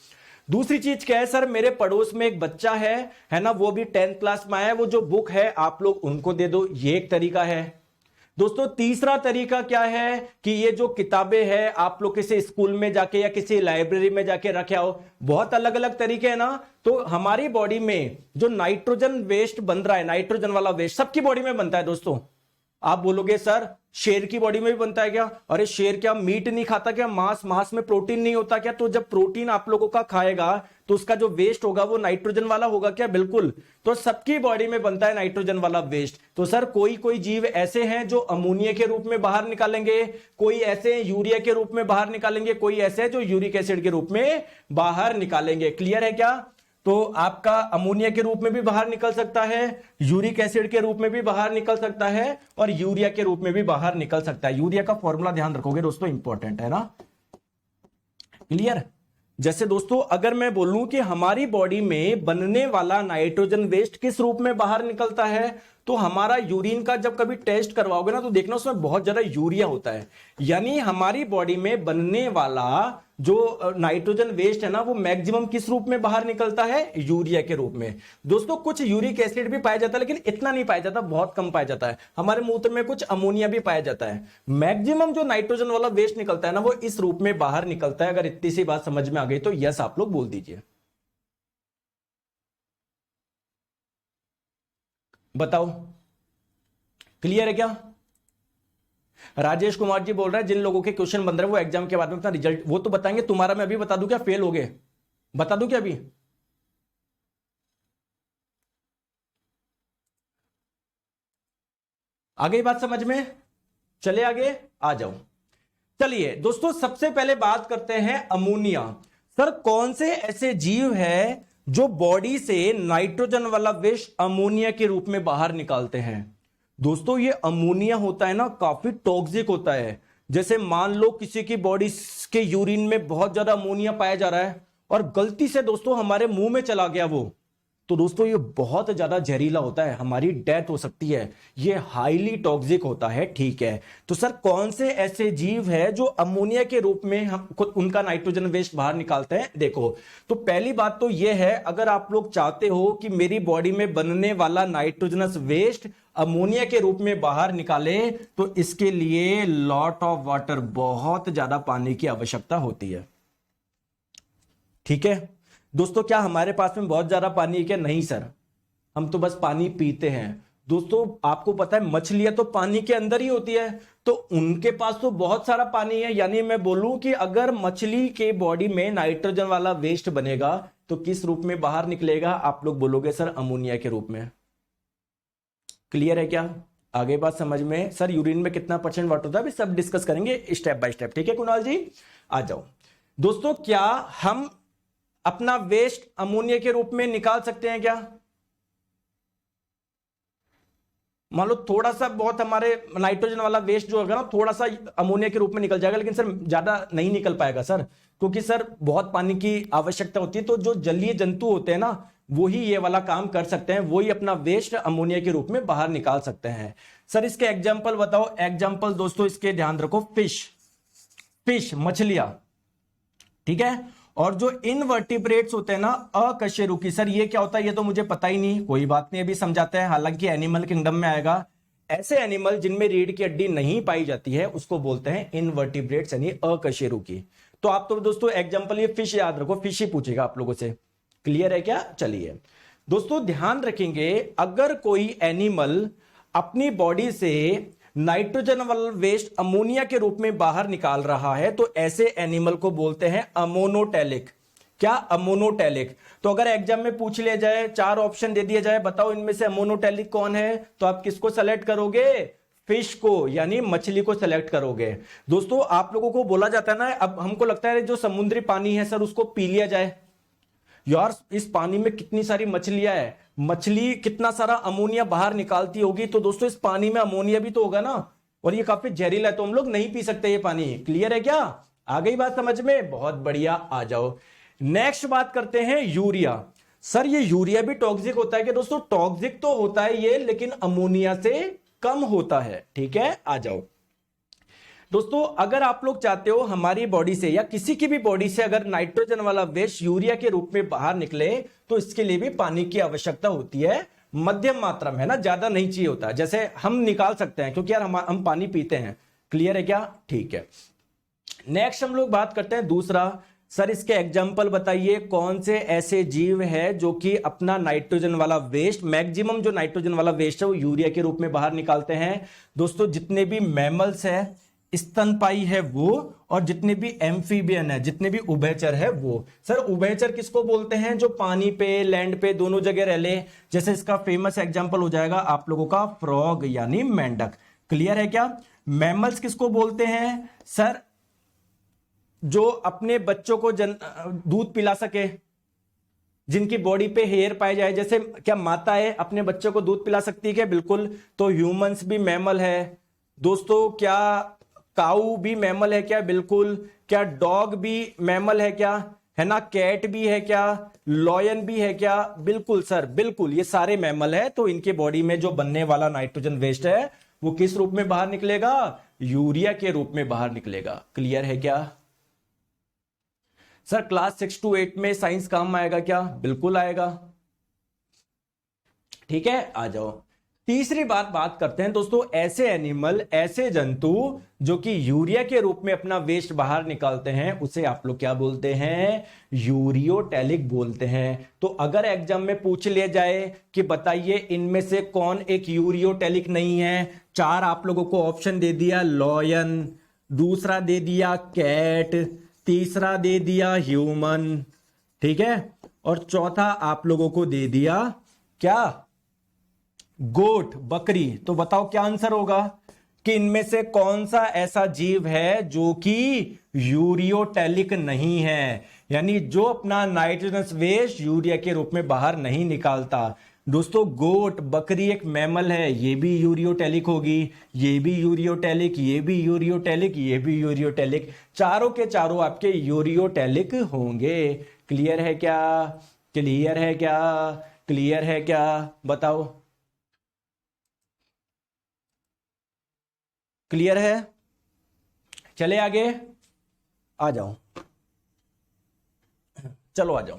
दूसरी चीज क्या है, सर मेरे पड़ोस में एक बच्चा है ना, वो भी 10th क्लास में आया है, वो जो बुक है आप लोग उनको दे दो, ये एक तरीका है। दोस्तों तीसरा तरीका क्या है कि ये जो किताबें हैं आप लोग किसी स्कूल में जाके या किसी लाइब्रेरी में जाके रखे आओ, बहुत अलग अलग तरीके हैं ना। तो हमारी बॉडी में जो नाइट्रोजन वेस्ट बन रहा है, नाइट्रोजन वाला वेस्ट सबकी बॉडी में बनता है दोस्तों। आप बोलोगे सर शेर की बॉडी में भी बनता है क्या? अरे शेर क्या मीट नहीं खाता क्या? मांस में प्रोटीन नहीं होता क्या? तो जब प्रोटीन आप लोगों का खाएगा तो उसका जो वेस्ट होगा वो नाइट्रोजन वाला होगा क्या? बिल्कुल। तो सबकी बॉडी में बनता है नाइट्रोजन वाला वेस्ट। तो सर कोई कोई जीव ऐसे हैं जो अमोनिया के रूप में बाहर निकालेंगे, कोई ऐसे यूरिया के रूप में बाहर निकालेंगे, कोई ऐसे है जो यूरिक एसिड के रूप में बाहर निकालेंगे। क्लियर है क्या? तो आपका अमोनिया के रूप में भी बाहर निकल सकता है, यूरिक एसिड के रूप में भी बाहर निकल सकता है, और यूरिया के रूप में भी बाहर निकल सकता है। यूरिया का फॉर्मूला ध्यान रखोगे दोस्तों, इंपॉर्टेंट है ना। क्लियर? जैसे दोस्तों अगर मैं बोलूं कि हमारी बॉडी में बनने वाला नाइट्रोजन वेस्ट किस रूप में बाहर निकलता है, तो हमारा यूरिन का जब कभी टेस्ट करवाओगे ना तो देखना उसमें बहुत ज्यादा यूरिया होता है। यानी हमारी बॉडी में बनने वाला जो नाइट्रोजन वेस्ट है ना वो मैक्सिमम किस रूप में बाहर निकलता है? यूरिया के रूप में। दोस्तों कुछ यूरिक एसिड भी पाया जाता है लेकिन इतना नहीं पाया जाता, बहुत कम पाया जाता है। हमारे मूत्र में कुछ अमोनिया भी पाया जाता है। मैक्सिमम जो नाइट्रोजन वाला वेस्ट निकलता है ना वो इस रूप में बाहर निकलता है। अगर इतनी सी बात समझ में आ गई तो यस आप लोग बोल दीजिए। बताओ क्लियर है क्या? राजेश कुमार जी बोल रहे हैं जिन लोगों के क्वेश्चन बन रहे हैं वो एग्जाम के बाद में अपना रिजल्ट वो तो बताएंगे। तुम्हारा मैं अभी बता दूं क्या? फेल हो गए बता दूं क्या? अभी आगे बात समझ में? चले आगे आ जाओ। चलिए दोस्तों सबसे पहले बात करते हैं अमोनिया। सर कौन से ऐसे जीव है जो बॉडी से नाइट्रोजन वाला वेस्ट अमोनिया के रूप में बाहर निकालते हैं? दोस्तों ये अमोनिया होता है ना काफी टॉक्सिक होता है। जैसे मान लो किसी की बॉडी के यूरिन में बहुत ज्यादा अमोनिया पाया जा रहा है और गलती से दोस्तों हमारे मुंह में चला गया वो, तो दोस्तों ये बहुत ज्यादा जहरीला होता है, हमारी डेथ हो सकती है, ये हाईली टॉक्सिक होता है। ठीक है, तो सर कौन से ऐसे जीव है जो अमोनिया के रूप में हम खुद उनका नाइट्रोजन वेस्ट बाहर निकालते हैं? देखो तो पहली बात तो ये है, अगर आप लोग चाहते हो कि मेरी बॉडी में बनने वाला नाइट्रोजनस वेस्ट अमोनिया के रूप में बाहर निकाले तो इसके लिए लॉट ऑफ वाटर, बहुत ज्यादा पानी की आवश्यकता होती है। ठीक है दोस्तों, क्या हमारे पास में बहुत ज्यादा पानी है क्या? नहीं सर, हम तो बस पानी पीते हैं। दोस्तों आपको पता है मछलियां तो पानी के अंदर ही होती है, तो उनके पास तो बहुत सारा पानी है। यानी मैं बोलूं कि अगर मछली के बॉडी में नाइट्रोजन वाला वेस्ट बनेगा तो किस रूप में बाहर निकलेगा? आप लोग बोलोगे सर अमोनिया के रूप में। क्लियर है क्या? आगे बात समझ में? सर यूरिन में कितना % वाटर होता है, सब डिस्कस करेंगे स्टेप बाय स्टेप। ठीक है कुणाल जी, आ जाओ। दोस्तों क्या हम अपना वेस्ट अमोनिया के रूप में निकाल सकते हैं क्या? मान लो थोड़ा सा बहुत हमारे नाइट्रोजन वाला वेस्ट जो होगा ना थोड़ा सा अमोनिया के रूप में निकल जाएगा, लेकिन सर ज्यादा नहीं निकल पाएगा सर, क्योंकि सर बहुत पानी की आवश्यकता होती है। तो जो जलीय जंतु होते हैं ना वही ये वाला काम कर सकते हैं, वही अपना वेस्ट अमोनिया के रूप में बाहर निकाल सकते हैं। सर इसके एग्जाम्पल बताओ। एग्जाम्पल दोस्तों इसके ध्यान रखो, फिश मछलियां, ठीक है। और जो इनवर्टिब्रेट्स होते हैं ना अकशेरुकी, सर ये क्या होता है ये तो मुझे पता ही नहीं, कोई बात नहीं अभी समझाते हैं, हालांकि एनिमल किंगडम में आएगा। ऐसे एनिमल जिनमें रीढ़ की हड्डी नहीं पाई जाती है उसको बोलते हैं इनवर्टिब्रेट्स यानी अकशेरुकी। तो आप तो दोस्तों एग्जांपल ये फिश याद रखो, फिश ही पूछेगा आप लोगों से। क्लियर है क्या? चलिए दोस्तों ध्यान रखेंगे, अगर कोई एनिमल अपनी बॉडी से नाइट्रोजन वाला वेस्ट अमोनिया के रूप में बाहर निकाल रहा है तो ऐसे एनिमल को बोलते हैं अमोनोटेलिक। क्या? अमोनोटेलिक। तो अगर एग्जाम में पूछ लिया जाए, 4 ऑप्शन दे दिया जाए, बताओ इनमें से अमोनोटेलिक कौन है, तो आप किसको सेलेक्ट करोगे? फिश को, यानी मछली को सेलेक्ट करोगे। दोस्तों आप लोगों को बोला जाता है ना, अब हमको लगता है जो समुद्री पानी है सर उसको पी लिया जाए। यार इस पानी में कितनी सारी मछलियां है, मछली कितना सारा अमोनिया बाहर निकालती होगी, तो दोस्तों इस पानी में अमोनिया भी तो होगा ना, और ये काफी जहरीला है तो हम लोग नहीं पी सकते ये पानी। क्लियर है क्या? आ गई बात समझ में? बहुत बढ़िया, आ जाओ। नेक्स्ट बात करते हैं यूरिया। सर ये यूरिया भी टॉक्सिक होता है क्या? दोस्तों टॉक्सिक तो होता है ये, लेकिन अमोनिया से कम होता है। ठीक है, आ जाओ। दोस्तों अगर आप लोग चाहते हो हमारी बॉडी से या किसी की भी बॉडी से अगर नाइट्रोजन वाला वेस्ट यूरिया के रूप में बाहर निकले तो इसके लिए भी पानी की आवश्यकता होती है, मध्यम मात्रा में, है ना, ज्यादा नहीं चाहिए होता। जैसे हम निकाल सकते हैं क्योंकि यार हम पानी पीते हैं। क्लियर है क्या? ठीक है। नेक्स्ट हम लोग बात करते हैं दूसरा। सर इसके एग्जाम्पल बताइए, कौन से ऐसे जीव है जो कि अपना नाइट्रोजन वाला वेस्ट, मैक्सिमम जो नाइट्रोजन वाला वेस्ट है वो यूरिया के रूप में बाहर निकालते हैं? दोस्तों जितने भी मैमल्स है, स्तनपाई है वो, और जितने भी एम्फीबियन है, जितने भी उभयचर है वो। सर उभयचर किसको बोलते हैं? जो पानी पे, लैंड पे, दोनों जगह रह ले। जैसे इसका फेमस एग्जांपल हो जाएगा आप लोगों का फ्रॉग यानी मेंढक। क्लियर है क्या? मैमल्स किसको बोलते हैं? सर जो अपने बच्चों को दूध पिला सके, जिनकी बॉडी पे हेयर पाए जाए। जैसे क्या माताएं अपने बच्चों को दूध पिला सकती है क्या? बिल्कुल। तो ह्यूमंस भी मैमल है। दोस्तों क्या काऊ भी मैमल है क्या? बिल्कुल। क्या डॉग भी मैमल है क्या? है ना। कैट भी है क्या? लॉयन भी है क्या? बिल्कुल सर, बिल्कुल, ये सारे मैमल है। तो इनके बॉडी में जो बनने वाला नाइट्रोजन वेस्ट है वो किस रूप में बाहर निकलेगा? यूरिया के रूप में बाहर निकलेगा। क्लियर है क्या? सर क्लास 6 to 8 में साइंस काम आएगा क्या? बिल्कुल आएगा। ठीक है, आ जाओ। तीसरी बात करते हैं दोस्तों, ऐसे एनिमल, ऐसे जंतु जो कि यूरिया के रूप में अपना वेस्ट बाहर निकालते हैं, उसे आप लोग क्या बोलते हैं? यूरियोटेलिक बोलते हैं। तो अगर एग्जाम में पूछ लिया जाए कि बताइए इनमें से कौन एक यूरियोटेलिक नहीं है, 4 आप लोगों को ऑप्शन दे दिया, लॉयन, दूसरा दे दिया कैट, तीसरा दे दिया ह्यूमन, ठीक है, और चौथा आप लोगों को दे दिया क्या? गोट, बकरी। तो बताओ क्या आंसर होगा कि इनमें से कौन सा ऐसा जीव है जो कि यूरियोटेलिक नहीं है, यानी जो अपना नाइट्रोजनस वेस्ट यूरिया के रूप में बाहर नहीं निकालता। दोस्तों गोट, बकरी एक मैमल है, ये भी यूरियोटेलिक होगी, ये भी यूरियोटेलिक, ये भी यूरियोटेलिक, ये भी यूरियोटेलिक, चारों के चारों आपके यूरियोटेलिक होंगे। क्लियर है क्या? क्लियर है क्या? क्लियर है क्या? बताओ क्लियर है? चले आगे, आ जाओ, चलो आ जाओ।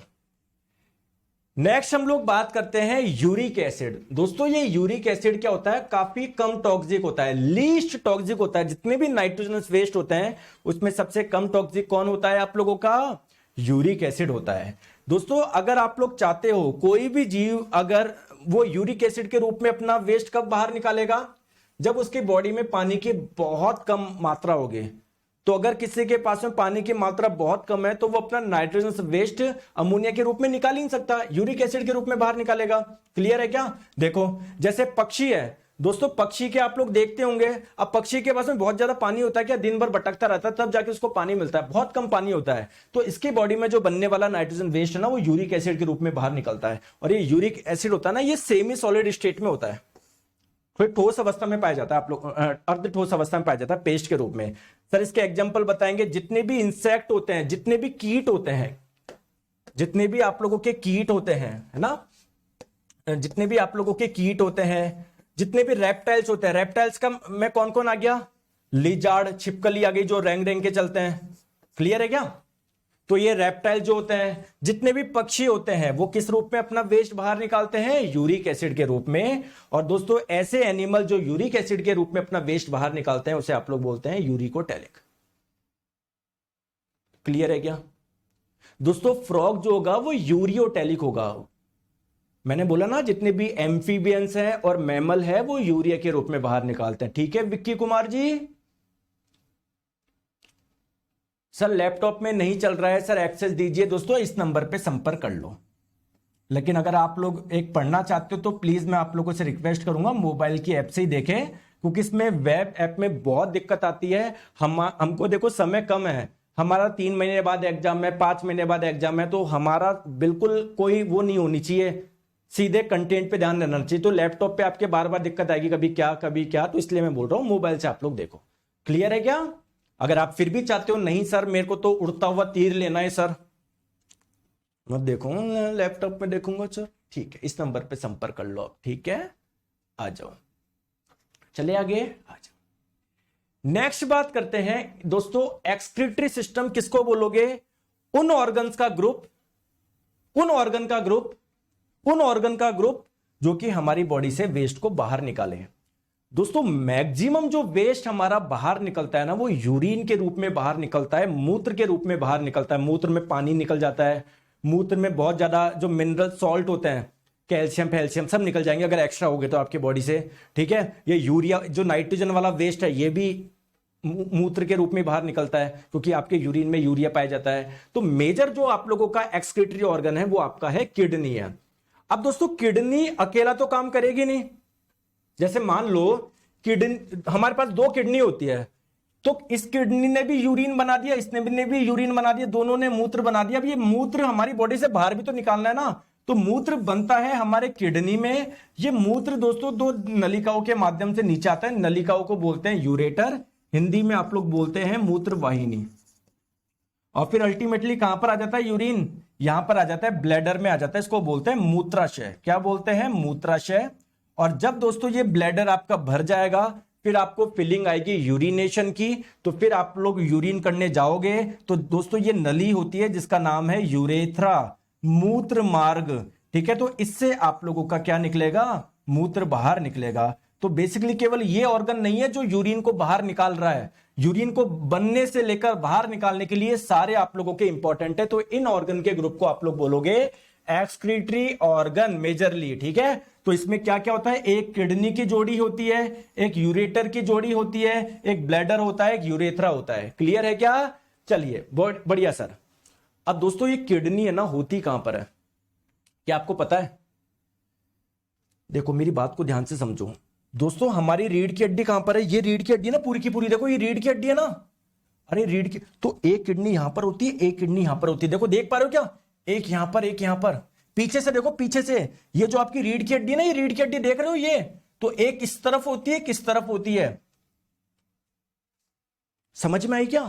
नेक्स्ट हम लोग बात करते हैं यूरिक एसिड। दोस्तों ये यूरिक एसिड क्या होता है? काफी कम टॉक्सिक होता है, लीस्ट टॉक्सिक होता है। जितने भी नाइट्रोजनस वेस्ट होते हैं उसमें सबसे कम टॉक्सिक कौन होता है आप लोगों का? यूरिक एसिड होता है। दोस्तों अगर आप लोग चाहते हो कोई भी जीव अगर वो यूरिक एसिड के रूप में अपना वेस्ट कब बाहर निकालेगा? जब उसकी बॉडी में पानी की बहुत कम मात्रा होगी। तो अगर किसी के पास में पानी की मात्रा बहुत कम है तो वो अपना नाइट्रोजन वेस्ट अमोनिया के रूप में निकाल ही नहीं सकता, यूरिक एसिड के रूप में बाहर निकालेगा। क्लियर है क्या? देखो जैसे पक्षी है, दोस्तों पक्षी के आप लोग देखते होंगे, अब पक्षी के पास में बहुत ज्यादा पानी होता है क्या? दिन भर भटकता रहता है तब जाके उसको पानी मिलता है, बहुत कम पानी होता है। तो इसकी बॉडी में जो बनने वाला नाइट्रोजन वेस्ट है ना वो यूरिक एसिड के रूप में बाहर निकलता है। और ये यूरिक एसिड होता है ना, ये सेमी सॉलिड स्टेट में होता है, फिर ठोस अवस्था में पाया जाता है, आप लोग अर्ध ठोस अवस्था में पाया जाता है, पेस्ट के रूप में। सर इसके एग्जांपल बताएंगे, जितने भी इंसेक्ट होते हैं, जितने भी कीट होते हैं, जितने भी आप लोगों के कीट होते हैं, है ना, जितने भी आप लोगों के कीट होते हैं, जितने भी रेप्टाइल्स होते हैं, रेप्टाइल्स का में कौन कौन आ गया? लिजार्ड, छिपकली आ गई जो रेंग रेंग के चलते हैं। क्लियर है क्या? तो ये रेप्टाइल जो होते हैं, जितने भी पक्षी होते हैं, वो किस रूप में अपना वेस्ट बाहर निकालते हैं? यूरिक एसिड के रूप में। और दोस्तों ऐसे एनिमल जो यूरिक एसिड के रूप में अपना वेस्ट बाहर निकालते हैं उसे आप लोग बोलते हैं यूरिकोटेलिक। क्लियर है क्या? दोस्तों फ्रॉग जो होगा वो यूरियोटेलिक होगा। मैंने बोला ना जितने भी एम्फीबियंस हैं और मैमल है वो यूरिया के रूप में बाहर निकालते हैं। ठीक है विक्की कुमार जी। सर लैपटॉप में नहीं चल रहा है सर, एक्सेस दीजिए। दोस्तों इस नंबर पे संपर्क कर लो। लेकिन अगर आप लोग एक पढ़ना चाहते हो तो प्लीज मैं आप लोगों से रिक्वेस्ट करूंगा मोबाइल की ऐप से ही देखें, क्योंकि इसमें वेब ऐप में बहुत दिक्कत आती है। हमको देखो समय कम है, हमारा 3 महीने बाद एग्जाम है, 5 महीने बाद एग्जाम है, तो हमारा बिल्कुल कोई वो नहीं होनी चाहिए, सीधे कंटेंट पे ध्यान देना चाहिए। तो लैपटॉप पे आपके बार बार दिक्कत आएगी, कभी क्या कभी क्या, तो इसलिए मैं बोल रहा हूं मोबाइल से आप लोग देखो। क्लियर है क्या? अगर आप फिर भी चाहते हो नहीं सर मेरे को तो उड़ता हुआ तीर लेना है सर, मैं देखूंगा लैपटॉप में देखूंगा सर, ठीक है इस नंबर पे संपर्क कर लो आप। ठीक है आ जाओ, चले आगे आ जाओ। नेक्स्ट बात करते हैं दोस्तों, एक्सक्रीटरी सिस्टम किसको बोलोगे? उन ऑर्गन्स का ग्रुप, उन ऑर्गन का ग्रुप, उन ऑर्गन का ग्रुप जो कि हमारी बॉडी से वेस्ट को बाहर निकाले। दोस्तों मैक्सिमम जो वेस्ट हमारा बाहर निकलता है ना वो यूरिन के रूप में बाहर निकलता है, मूत्र के रूप में बाहर निकलता है। मूत्र में पानी निकल जाता है, मूत्र में बहुत ज्यादा जो मिनरल सॉल्ट होते हैं, कैल्शियम फैल्शियम सब निकल जाएंगे अगर एक्स्ट्रा हो गए तो आपके बॉडी से। ठीक है, ये यूरिया जो नाइट्रोजन वाला वेस्ट है ये भी मूत्र के रूप में बाहर निकलता है, क्योंकि आपके यूरिन में यूरिया पाया जाता है। तो मेजर जो आप लोगों का एक्सक्रीटरी ऑर्गन है वो आपका है किडनी है। अब दोस्तों किडनी अकेला तो काम करेगी नहीं। जैसे मान लो किडनी, हमारे पास 2 किडनी होती है, तो इस किडनी ने भी यूरिन बना दिया, इसने भी यूरिन बना दिया, दोनों ने मूत्र बना दिया। अब ये मूत्र हमारी बॉडी से बाहर भी तो निकालना है ना, तो मूत्र बनता है हमारे किडनी में। ये मूत्र दोस्तों 2 नलिकाओं के माध्यम से नीचे आता है, नलिकाओं को बोलते हैं यूरेटर, हिंदी में आप लोग बोलते हैं मूत्र वाहिनी। और फिर अल्टीमेटली कहां पर आ जाता है यूरिन? यहां पर आ जाता है ब्लैडर में आ जाता है, इसको बोलते हैं मूत्राशय। क्या बोलते हैं? मूत्राशय। और जब दोस्तों ये ब्लैडर आपका भर जाएगा फिर आपको फीलिंग आएगी यूरिनेशन की, तो फिर आप लोग यूरिन करने जाओगे तो दोस्तों ये नली होती है जिसका नाम है यूरेथ्रा, मूत्र मार्ग। ठीक है, तो इससे आप लोगों का क्या निकलेगा? मूत्र बाहर निकलेगा। तो बेसिकली केवल ये ऑर्गन नहीं है जो यूरिन को बाहर निकाल रहा है, यूरिन को बनने से लेकर बाहर निकालने के लिए सारे आप लोगों के इंपॉर्टेंट है। तो इन ऑर्गन के ग्रुप को आप लोग बोलोगे एक्सक्रीटरी ऑर्गन मेजरली। ठीक है, तो इसमें क्या क्या होता है? एक किडनी की जोड़ी होती है, एक यूरेटर की जोड़ी होती है, एक ब्लैडर होता है, एक यूरेथ्रा होता है। क्लियर है क्या? चलिए बढ़िया सर। अब दोस्तों ये किडनी है ना होती कहां पर है, क्या आपको पता है? देखो मेरी बात को ध्यान से समझो दोस्तों, हमारी रीढ़ की हड्डी कहां पर है? ये रीढ़ की हड्डी है ना पूरी की पूरी, देखो ये रीढ़ की हड्डी है ना। अरे रीढ़ की, तो एक किडनी यहां पर होती है, एक किडनी यहां पर होती है। देखो देख पा रहे हो क्या? एक यहां पर, एक यहां पर। पीछे से देखो, पीछे से ये जो आपकी रीढ़ की हड्डी है ना, ये रीढ़ की हड्डी देख रहे हो ये, तो एक इस तरफ होती है, किस तरफ होती है? समझ में आई क्या?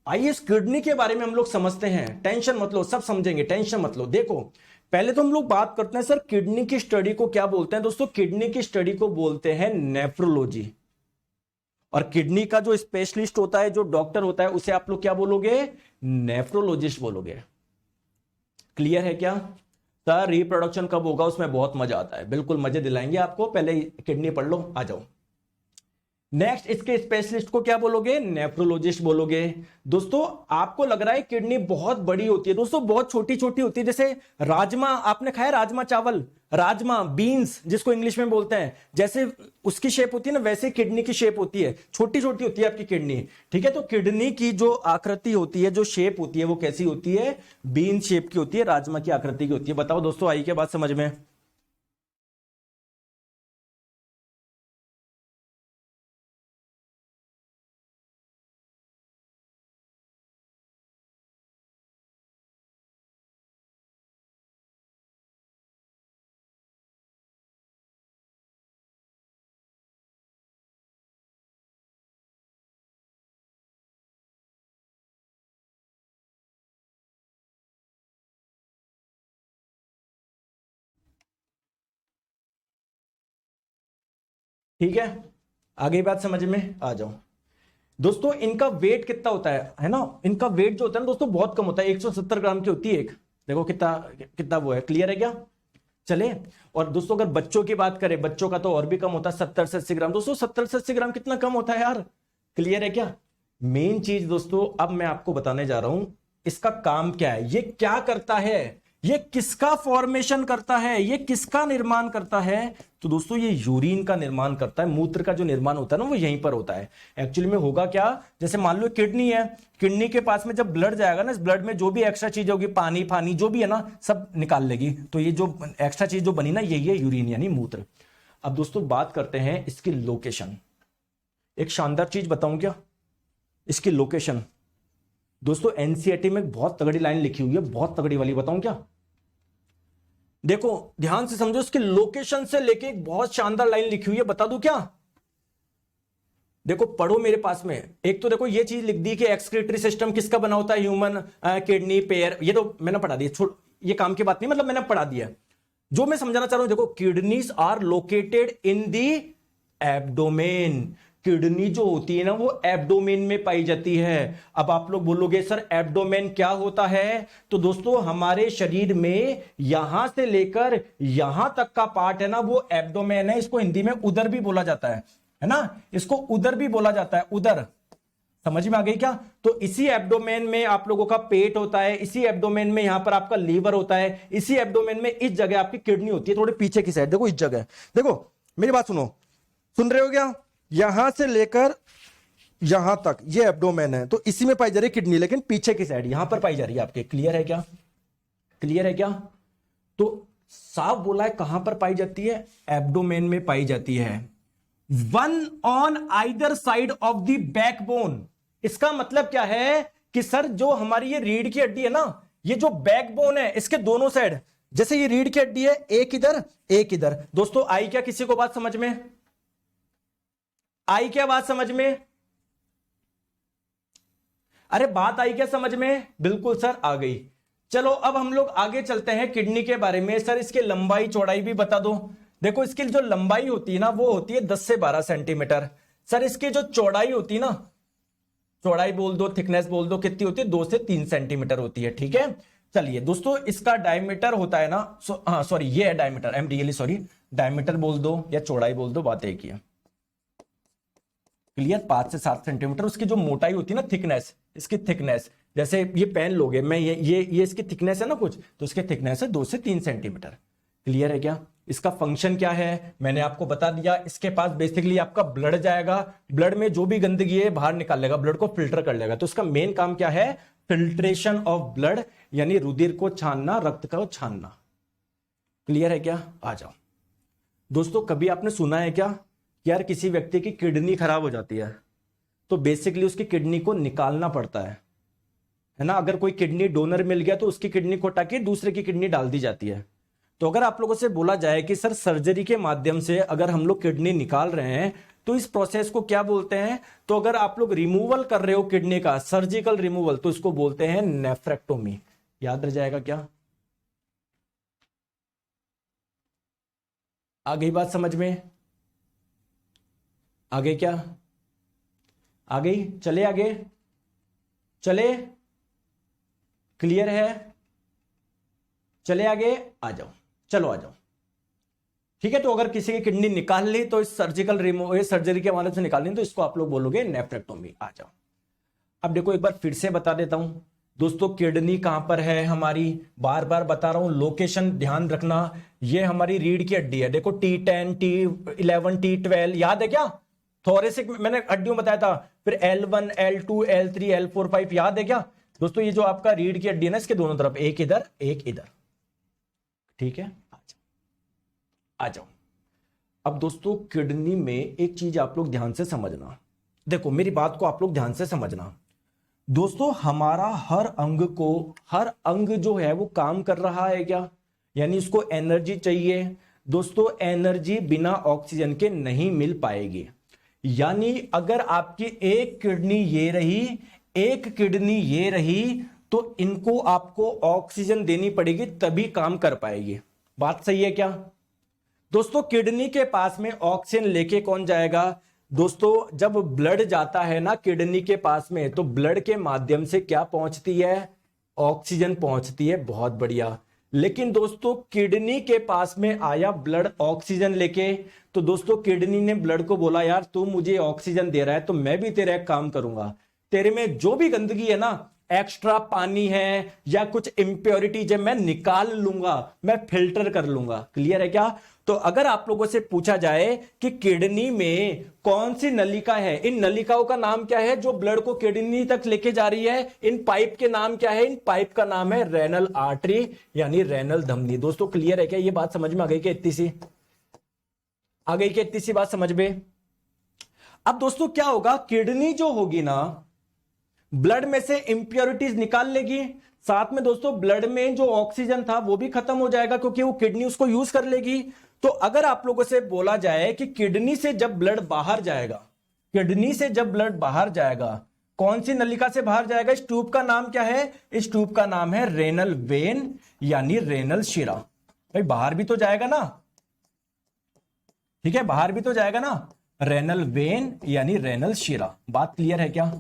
आइए इस किडनी के बारे में हम लोग समझते हैं, टेंशन मत लो, सब समझेंगे, टेंशन मत लो। देखो पहले तो हम लोग बात करते हैं सर किडनी की स्टडी को क्या बोलते हैं। दोस्तों किडनी की स्टडी को बोलते हैं नेफ्रोलॉजी। और किडनी का जो स्पेशलिस्ट होता है, जो डॉक्टर होता है, उसे आप लोग क्या बोलोगे? नेफ्रोलॉजिस्ट बोलोगे। क्लियर है क्या? सर रिप्रोडक्शन कब होगा? उसमें बहुत मजा आता है, बिल्कुल मजे दिलाएंगे आपको, पहले किडनी पढ़ लो, आ जाओ। नेक्स्ट इसके स्पेशलिस्ट को क्या बोलोगे? नेफ्रोलॉजिस्ट बोलोगे। दोस्तों आपको लग रहा है किडनी बहुत बड़ी होती है, दोस्तों बहुत छोटी छोटी होती है। जैसे राजमा, आपने खाया राजमा चावल, राजमा बीन्स जिसको इंग्लिश में बोलते हैं, जैसे उसकी शेप होती है ना वैसे किडनी की शेप होती है, छोटी छोटी होती है आपकी किडनी। ठीक है, तो किडनी की जो आकृति होती है, जो शेप होती है, वो कैसी होती है? बीन शेप की होती है, राजमा की आकृति की होती है। बताओ दोस्तों आई क्या बात समझ में? ठीक है, आगे बात समझ में आ जाओ। दोस्तों इनका वेट कितना होता है ना? इनका वेट जो होता है ना दोस्तों बहुत कम होता है, 170 ग्राम की होती है एक। देखो कितना कितना वो है। क्लियर है क्या? चले। और दोस्तों अगर बच्चों की बात करें, बच्चों का तो और भी कम होता है, 70 से 80 ग्राम। दोस्तों 70 से 80 ग्राम कितना कम होता है यार। क्लियर है क्या? मेन चीज दोस्तों अब मैं आपको बताने जा रहा हूं इसका काम क्या है, ये क्या करता है। ये किसका फॉर्मेशन करता है, ये किसका निर्माण करता है? तो दोस्तों ये यूरिन का निर्माण करता है। मूत्र का जो निर्माण होता है ना वो यहीं पर होता है। एक्चुअली में होगा क्या, जैसे मान लो किडनी है, किडनी के पास में जब ब्लड जाएगा ना, इस ब्लड में जो भी एक्स्ट्रा चीज होगी, पानी पानी जो भी है ना, सब निकाल लेगी। तो ये जो एक्स्ट्रा चीज जो बनी ना, यही है यूरिन यानी मूत्र। अब दोस्तों बात करते हैं इसकी लोकेशन। एक शानदार चीज बताऊं क्या, इसकी लोकेशन। दोस्तों एनसीईआरटी में बहुत तगड़ी लाइन लिखी हुई है, बहुत तगड़ी वाली, बताऊं क्या? देखो ध्यान से समझो, इसके लोकेशन से लेके एक बहुत शानदार लाइन लिखी हुई है, बता दूं क्या? देखो पढ़ो मेरे पास में। एक तो देखो ये चीज लिख दी कि एक्सक्रीटरी सिस्टम किसका बना होता है, ह्यूमन, किडनी, पेयर, ये तो मैंने पढ़ा दिया, छोड़, ये काम की बात नहीं, मतलब मैंने पढ़ा दिया। जो मैं समझाना चाह रहा हूं, देखो kidneys are located in the abdomen. Kidney जो होती है ना वो एब्डोमेन में पाई जाती है। अब आप लोग बोलोगे सर एब्डोमेन क्या होता है? तो दोस्तों हमारे शरीर में यहां से लेकर यहां तक का पार्ट है ना वो एब्डोमेन है। इसको हिंदी में उदर भी बोला जाता है ना, इसको उदर भी बोला जाता है, उदर। समझ में आ गई क्या? तो इसी एब्डोमेन में आप लोगों का पेट होता है, इसी एब्डोमेन में यहां पर आपका लीवर होता है, इसी एब्डोमेन में इस जगह आपकी किडनी होती है, थोड़ी पीछे की साइड, देखो इस जगह। देखो मेरी बात सुनो, सुन रहे हो क्या? यहां से लेकर यहां तक ये एब्डोमेन है, तो इसी में पाई जा रही है किडनी, लेकिन पीछे की साइड यहां पर पाई जा रही है आपके। क्लियर है क्या? क्लियर है क्या? तो साफ बोला है कहां पर पाई जाती है? एब्डोमेन में पाई जाती है। One on either side of the backbone. इसका मतलब क्या है कि सर जो हमारी ये रीढ़ की हड्डी है ना, ये जो बैकबोन है इसके दोनों साइड, जैसे ये रीढ़ की हड्डी है, एक इधर एक इधर। दोस्तों आई क्या किसी को बात समझ में? आई क्या बात समझ में? अरे बात आई क्या समझ में? बिल्कुल सर आ गई। चलो अब हम लोग आगे चलते हैं किडनी के बारे में। सर इसकी लंबाई चौड़ाई भी बता दो। देखो इसकी जो लंबाई होती है ना वो होती है 10 से 12 सेंटीमीटर। सर इसकी जो चौड़ाई होती है ना, चौड़ाई बोल दो, थिकनेस बोल दो, कितनी होती है? 2 से 3 सेंटीमीटर होती है। ठीक है, चलिए दोस्तों इसका डायमीटर होता है ना, हाँ सॉरी ये है diameter, I am really sorry, diameter बोल दो या चौड़ाई बोल दो, बात एक ही है। क्लियर? 5 से 7 सेंटीमीटर। उसकी जो मोटाई होती है ना, थिकनेस, इसकी थिकनेस, जैसे ये पेन लोगे, मैं ये इसकी थिकनेस है ना कुछ, तो इसकी थिकनेस है 2 से 3 सेंटीमीटर। क्लियर है क्या? इसका फंक्शन क्या है मैंने आपको बता दिया। इसके पास बेसिकली आपका ब्लड जाएगा, ब्लड में जो भी गंदगी है बाहर निकाल लेगा, ब्लड को फिल्टर कर लेगा। तो इसका मेन काम क्या है? फिल्ट्रेशन ऑफ ब्लड, यानी रुधिर को छानना, रक्त को छानना। क्लियर है क्या? आ जाओ दोस्तों, कभी आपने सुना है क्या यार किसी व्यक्ति की किडनी खराब हो जाती है तो बेसिकली उसकी किडनी को निकालना पड़ता है ना? अगर कोई किडनी डोनर मिल गया तो उसकी किडनी को हटा के दूसरे की किडनी डाल दी जाती है। तो अगर आप लोगों से बोला जाए कि सर सर्जरी के माध्यम से अगर हम लोग किडनी निकाल रहे हैं तो इस प्रोसेस को क्या बोलते हैं? तो अगर आप लोग रिमूवल कर रहे हो किडनी का, सर्जिकल रिमूवल, तो इसको बोलते हैं नेफ्रेक्टोमी। याद रह जाएगा क्या? आ गई बात समझ में? आगे क्या? आ गई? चले आगे, चले? क्लियर है? चले आगे, आ जाओ, चलो आ जाओ। ठीक है, तो अगर किसी की किडनी निकाल ली तो इस सर्जिकल रिमूव, सर्जरी के माध्यम से निकाल ली तो इसको आप लोग बोलोगे नेफ्रेक्टोमी। आ जाओ। अब देखो एक बार फिर से बता देता हूं दोस्तों, किडनी कहां पर है हमारी, बार बार बता रहा हूं, लोकेशन ध्यान रखना। ये हमारी रीढ़ की हड्डी है, देखो T10, T11, T12, याद है क्या? थोरेसिक मैंने हड्डियों बताया था, फिर L1, L2, L3, L4, 5, याद है क्या? दोस्तों ये जो आपका रीढ़ की हड्डी है ना, इसके दोनों तरफ, एक इधर एक इधर। ठीक है, आ जाओ। अब दोस्तों किडनी में एक चीज आप लोग ध्यान से समझना, देखो मेरी बात को आप लोग ध्यान से समझना। दोस्तों हमारा हर अंग जो है वो काम कर रहा है क्या? यानी उसको एनर्जी चाहिए। दोस्तों एनर्जी बिना ऑक्सीजन के नहीं मिल पाएगी। यानी अगर आपकी एक किडनी ये रही, एक किडनी ये रही, तो इनको आपको ऑक्सीजन देनी पड़ेगी तभी काम कर पाएगी। बात सही है क्या? दोस्तों किडनी के पास में ऑक्सीजन लेके कौन जाएगा? दोस्तों जब ब्लड जाता है ना किडनी के पास में, तो ब्लड के माध्यम से क्या पहुंचती है? ऑक्सीजन पहुंचती है। बहुत बढ़िया। लेकिन दोस्तों किडनी के पास में आया ब्लड ऑक्सीजन लेके, तो दोस्तों किडनी ने ब्लड को बोला यार तू मुझे ऑक्सीजन दे रहा है तो मैं भी तेरा एक काम करूंगा, तेरे में जो भी गंदगी है ना एक्स्ट्रा पानी है या कुछ इंप्योरिटीज है, मैं निकाल लूंगा, मैं फिल्टर कर लूंगा। क्लियर है क्या? तो अगर आप लोगों से पूछा जाए कि किडनी में कौन सी नलिका है, इन नलिकाओं का नाम क्या है जो ब्लड को किडनी तक लेके जा रही है, इन पाइप के नाम क्या है? इन पाइप का नाम है रेनल आर्टरी यानी रेनल धमनी। दोस्तों क्लियर है क्या? ये बात समझ में आ गई क्या? इतनी सी आ गई क्या? इतनी सी बात समझ में? अब दोस्तों क्या होगा, किडनी जो होगी ना, ब्लड में से इंप्योरिटीज निकाल लेगी, साथ में दोस्तों ब्लड में जो ऑक्सीजन था वो भी खत्म हो जाएगा क्योंकि वो किडनी उसको यूज कर लेगी। तो अगर आप लोगों से बोला जाए कि किडनी से जब ब्लड बाहर जाएगा, किडनी से जब ब्लड बाहर जाएगा, कौन सी नलिका से बाहर जाएगा? इस ट्यूब का नाम क्या है? इस ट्यूब का नाम है रेनल वेन यानी रेनल शिरा। भाई बाहर भी तो जाएगा ना, ठीक है, बाहर भी तो जाएगा ना, रेनल वेन यानी रेनल शिरा। बात क्लियर है क्या?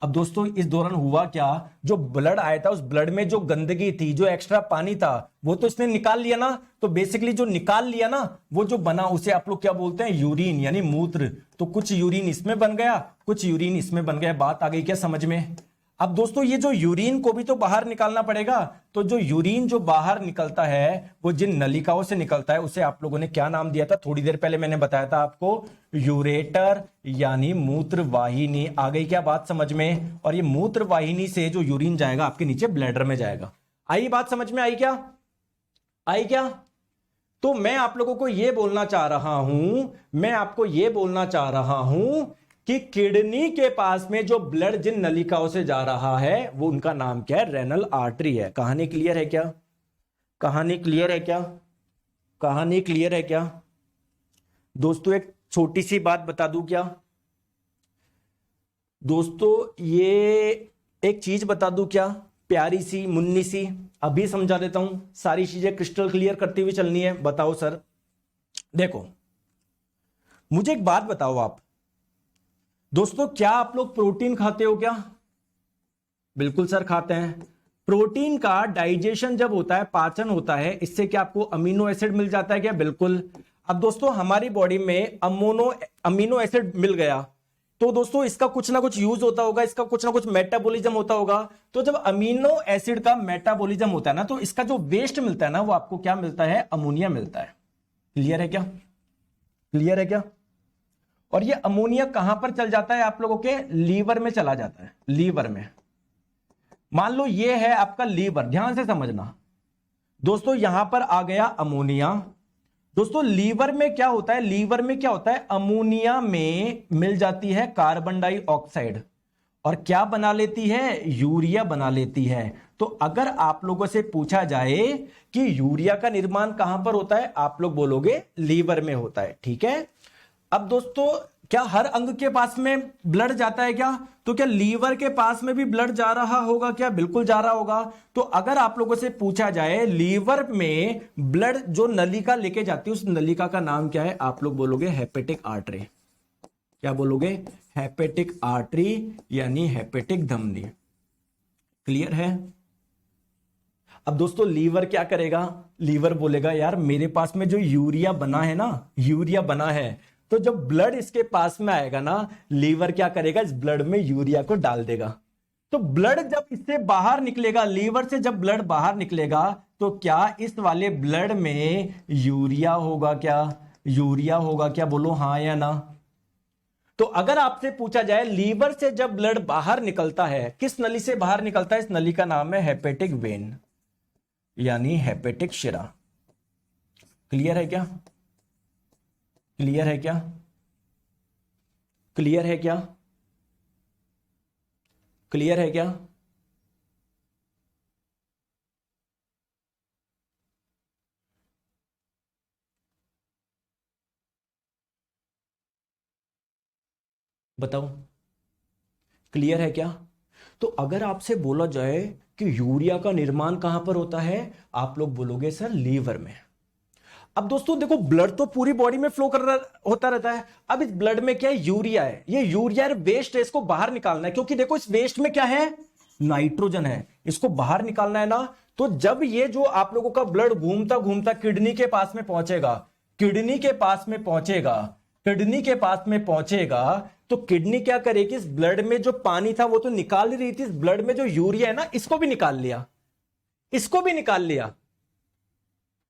अब दोस्तों इस दौरान हुआ क्या, जो ब्लड आया था उस ब्लड में जो गंदगी थी, जो एक्स्ट्रा पानी था, वो तो इसने निकाल लिया ना। तो बेसिकली जो निकाल लिया ना, वो जो बना उसे आप लोग क्या बोलते हैं? यूरिन यानी मूत्र। तो कुछ यूरिन इसमें बन गया, कुछ यूरिन इसमें बन गया। बात आ गई क्या समझ में? अब दोस्तों ये जो यूरिन को भी तो बाहर निकालना पड़ेगा। तो जो यूरिन जो बाहर निकलता है वो जिन नलिकाओं से निकलता है उसे आप लोगों ने क्या नाम दिया था? थोड़ी देर पहले मैंने बताया था आपको, यूरेटर यानी मूत्र वाहिनी। आ गई क्या बात समझ में? और ये मूत्र वाहिनी से जो यूरिन जाएगा आपके नीचे ब्लैडर में जाएगा। आई बात समझ में? आई क्या? आई क्या? तो मैं आप लोगों को यह बोलना चाह रहा हूं, मैं आपको यह बोलना चाह रहा हूं कि किडनी के पास में जो ब्लड जिन नलिकाओं से जा रहा है वो उनका नाम क्या है? रेनल आर्टरी है। कहानी क्लियर है क्या? कहानी क्लियर है क्या? कहानी क्लियर है क्या? दोस्तों एक छोटी सी बात बता दूं क्या दोस्तों, ये एक चीज बता दूं क्या, प्यारी सी मुन्नी सी, अभी समझा देता हूं, सारी चीजें क्रिस्टल क्लियर करती हुई चलनी है। बताओ सर, देखो मुझे एक बात बताओ आप दोस्तों, क्या आप लोग प्रोटीन खाते हो क्या? बिल्कुल सर खाते हैं। प्रोटीन का डाइजेशन जब होता है, पाचन होता है, इससे क्या आपको अमीनो एसिड मिल जाता है क्या? बिल्कुल। अब दोस्तों हमारी बॉडी में अमीनो एसिड मिल गया तो दोस्तों इसका कुछ ना कुछ यूज होता होगा, इसका कुछ ना कुछ मेटाबॉलिज्म होता होगा। तो जब अमीनो एसिड का मेटाबॉलिज्म होता है ना, तो इसका जो वेस्ट मिलता है ना, वो आपको क्या मिलता है? अमोनिया मिलता है। क्लियर है क्या? क्लियर है क्या? और ये अमोनिया कहां पर चल जाता है? आप लोगों के लीवर में चला जाता है। लीवर में मान लो ये है आपका लीवर, ध्यान से समझना दोस्तों, यहां पर आ गया अमोनिया। दोस्तों लीवर में क्या होता है? लीवर में क्या होता है? अमोनिया में मिल जाती है कार्बन डाइऑक्साइड और क्या बना लेती है? यूरिया बना लेती है। तो अगर आप लोगों से पूछा जाए कि यूरिया का निर्माण कहां पर होता है, आप लोग बोलोगे लीवर में होता है। ठीक है। अब दोस्तों क्या हर अंग के पास में ब्लड जाता है क्या? तो क्या लीवर के पास में भी ब्लड जा रहा होगा क्या? बिल्कुल जा रहा होगा। तो अगर आप लोगों से पूछा जाए लीवर में ब्लड जो नलिका लेके जाती है उस नलिका का नाम क्या है? आप लोग बोलोगे हेपेटिक आर्टरी। क्या बोलोगे? हेपेटिक आर्टरी यानी हेपेटिक धमनी। क्लियर है? अब दोस्तों लीवर क्या करेगा? लीवर बोलेगा यार मेरे पास में जो यूरिया बना है ना, यूरिया बना है, तो जब ब्लड इसके पास में आएगा ना, लीवर क्या करेगा? इस ब्लड में यूरिया को डाल देगा। तो ब्लड जब इससे बाहर निकलेगा, लीवर से जब ब्लड बाहर निकलेगा, तो क्या इस वाले ब्लड में यूरिया होगा क्या? यूरिया होगा क्या? बोलो हाँ या ना। तो अगर आपसे पूछा जाए लीवर से जब ब्लड बाहर निकलता है, किस नली से बाहर निकलता है? इस नली का नाम है हेपेटिक वेन यानी हेपेटिक शिरा। क्लियर है क्या? क्लियर है क्या? क्लियर है क्या? क्लियर है क्या? बताओ क्लियर है क्या? तो अगर आपसे बोला जाए कि यूरिया का निर्माण कहां पर होता है, आप लोग बोलोगे सर लीवर में। अब दोस्तों देखो ब्लड तो पूरी बॉडी में फ्लो कर रहा होता रहता है। अब इस ब्लड में क्या है? यूरिया है। ये यूरिया वेस्ट है, इसको बाहर निकालना है, क्योंकि देखो इस वेस्ट में क्या है? नाइट्रोजन है, इसको बाहर निकालना है ना। तो जब ये जो आप लोगों का ब्लड घूमता घूमता किडनी के पास में पहुंचेगा, किडनी के पास में पहुंचेगा, किडनी के पास में पहुंचेगा, तो किडनी क्या करेगी, इस ब्लड में जो पानी था वो तो निकाल ही रही थी, इस ब्लड में जो यूरिया है ना इसको भी निकाल लिया, इसको भी निकाल लिया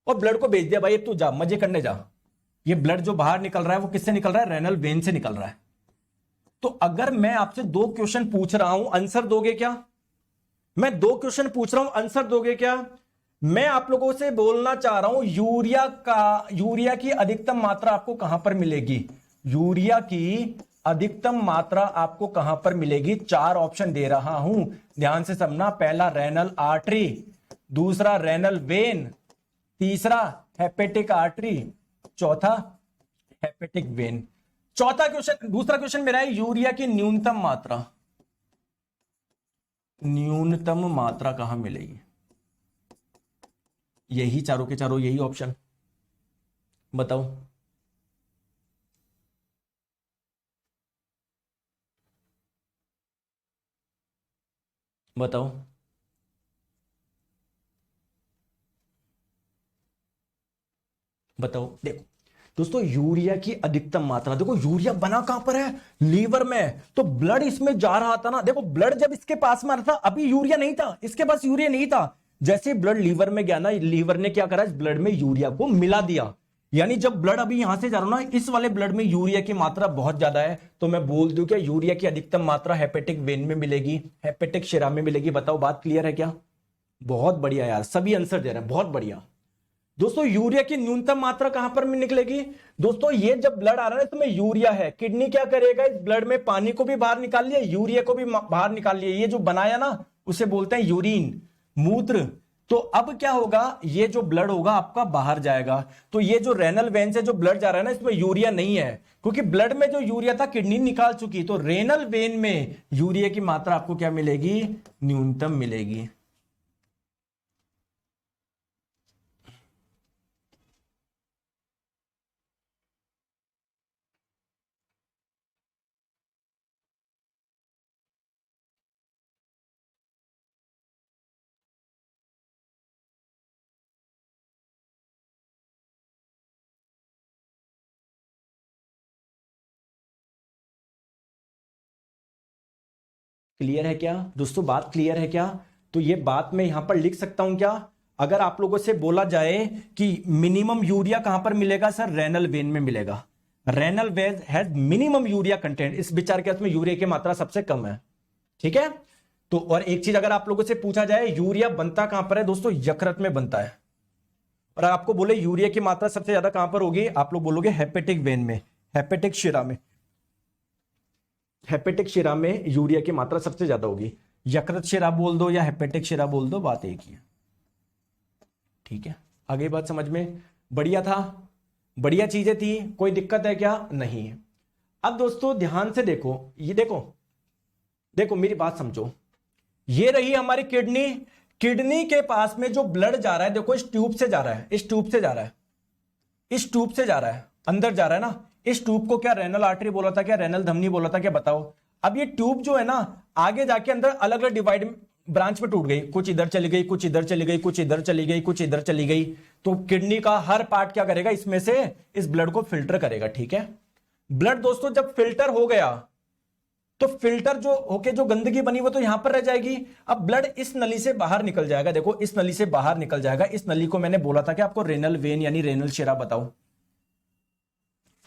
और ब्लड को भेज दिया, भाई तू जा मजे करने जा। ये ब्लड जो बाहर निकल रहा है वो किससे निकल रहा है, रेनल वेन से निकल रहा है। तो अगर मैं आपसे 2 क्वेश्चन पूछ रहा हूं, आंसर दोगे क्या? मैं 2 क्वेश्चन पूछ रहा हूं, आंसर दोगे क्या? मैं आप लोगों से बोलना चाह रहा हूं यूरिया की अधिकतम मात्रा आपको कहां पर मिलेगी, यूरिया की अधिकतम मात्रा आपको कहां पर मिलेगी? 4 ऑप्शन दे रहा हूं, ध्यान से समझना। पहला रेनल आर्टरी, दूसरा रेनल वेन, तीसरा हेपेटिक आर्टरी, चौथा हेपेटिक वेन। चौथा क्वेश्चन, दूसरा क्वेश्चन मेरा है यूरिया की न्यूनतम मात्रा, न्यूनतम मात्रा कहां मिलेगी? यही चारों के चारों यही ऑप्शन, बताओ। बताओ बताओ। देखो दोस्तों, यूरिया की अधिकतम मात्रा, देखो यूरिया बना कहां पर है, लीवर में, तो ब्लड इसमें जा रहा था ना। देखो ब्लड जब इसके पास में था अभी यूरिया नहीं था, इसके पास यूरिया नहीं था। जैसे ब्लड लीवर में गया ना, लीवर ने क्या करा, इस ब्लड में यूरिया को मिला दिया। यानी जब ब्लड अभी यहां से जा रहा ना, इस वाले ब्लड में यूरिया की मात्रा बहुत ज्यादा है, तो मैं बोल दूं क्या यूरिया की अधिकतम मात्रा हेपेटिक वेन में मिलेगी, हेपेटिक शिरा में मिलेगी। बताओ बात क्लियर है क्या? बहुत बढ़िया यार, सभी आंसर दे रहे हैं, बहुत बढ़िया। दोस्तों यूरिया की न्यूनतम मात्रा कहां पर निकलेगी? दोस्तों ये जब ब्लड आ रहा है इसमें यूरिया है, किडनी क्या करेगा, इस ब्लड में पानी को भी बाहर निकाल लिया, यूरिया को भी बाहर निकाल लिया, ये जो बनाया ना उसे बोलते हैं यूरिन, मूत्र। तो अब क्या होगा, ये जो ब्लड होगा आपका बाहर जाएगा। तो ये जो रेनल वेन से जो ब्लड जा रहा है ना, इसमें यूरिया नहीं है, क्योंकि ब्लड में जो यूरिया था किडनी निकाल चुकी। तो रेनल वेन में यूरिया की मात्रा आपको क्या मिलेगी, न्यूनतम मिलेगी। क्लियर है क्या दोस्तों, बात क्लियर है क्या? तो ये बात मैं यहां पर लिख सकता हूं क्या? अगर आप लोगों से बोला जाए कि मिनिमम यूरिया कहां पर मिलेगा, सर रेनल वेन में मिलेगा। Renal vein has minimum urea content, इस विचार के में यूरिया की मात्रा सबसे कम है, ठीक है। तो और एक चीज अगर आप लोगों से पूछा जाए यूरिया बनता कहां पर है, दोस्तों यकृत में बनता है। और आपको बोले यूरिया की मात्रा सबसे ज्यादा कहां पर होगी, आप लोग बोलोगे हेपेटिक वेन में, हेपेटिक शिरा में। हेपेटिक शिरा में यूरिया की मात्रा सबसे ज्यादा होगी। यकृत शिरा बोल दो या हेपेटिक शिरा बोल दो, बात एक ही है, ठीक है। आगे बात समझ में? बढ़िया था, बढ़िया चीजें थी, कोई दिक्कत है क्या? नहीं है। अब दोस्तों ध्यान से देखो, ये देखो देखो मेरी बात समझो, ये रही हमारी किडनी। किडनी के पास में जो ब्लड जा रहा है, देखो इस ट्यूब से जा रहा है, इस ट्यूब से जा रहा है, इस ट्यूब से जा रहा है, अंदर जा रहा है ना। इस ट्यूब को क्या रेनल आर्टरी बोला था, क्या रेनल धमनी बोला था, क्या बताओ? अब ये ट्यूब जो है ना आगे जाके अंदर अलग अलग डिवाइड ब्रांच में टूट गई, कुछ इधर चली गई, कुछ इधर चली गई, कुछ इधर चली गई, कुछ इधर चली गई। तो किडनी का हर पार्ट क्या करेगा, इसमें से इस ब्लड को फिल्टर करेगा, ठीक है। ब्लड दोस्तों जब फिल्टर हो गया, तो फिल्टर जो होके जो गंदगी बनी वो तो यहां पर रह जाएगी। अब ब्लड इस नली से बाहर निकल जाएगा, देखो इस नली से बाहर निकल जाएगा। इस नली को मैंने बोला था कि आपको रेनल वेन यानी रेनल शिरा। बताओ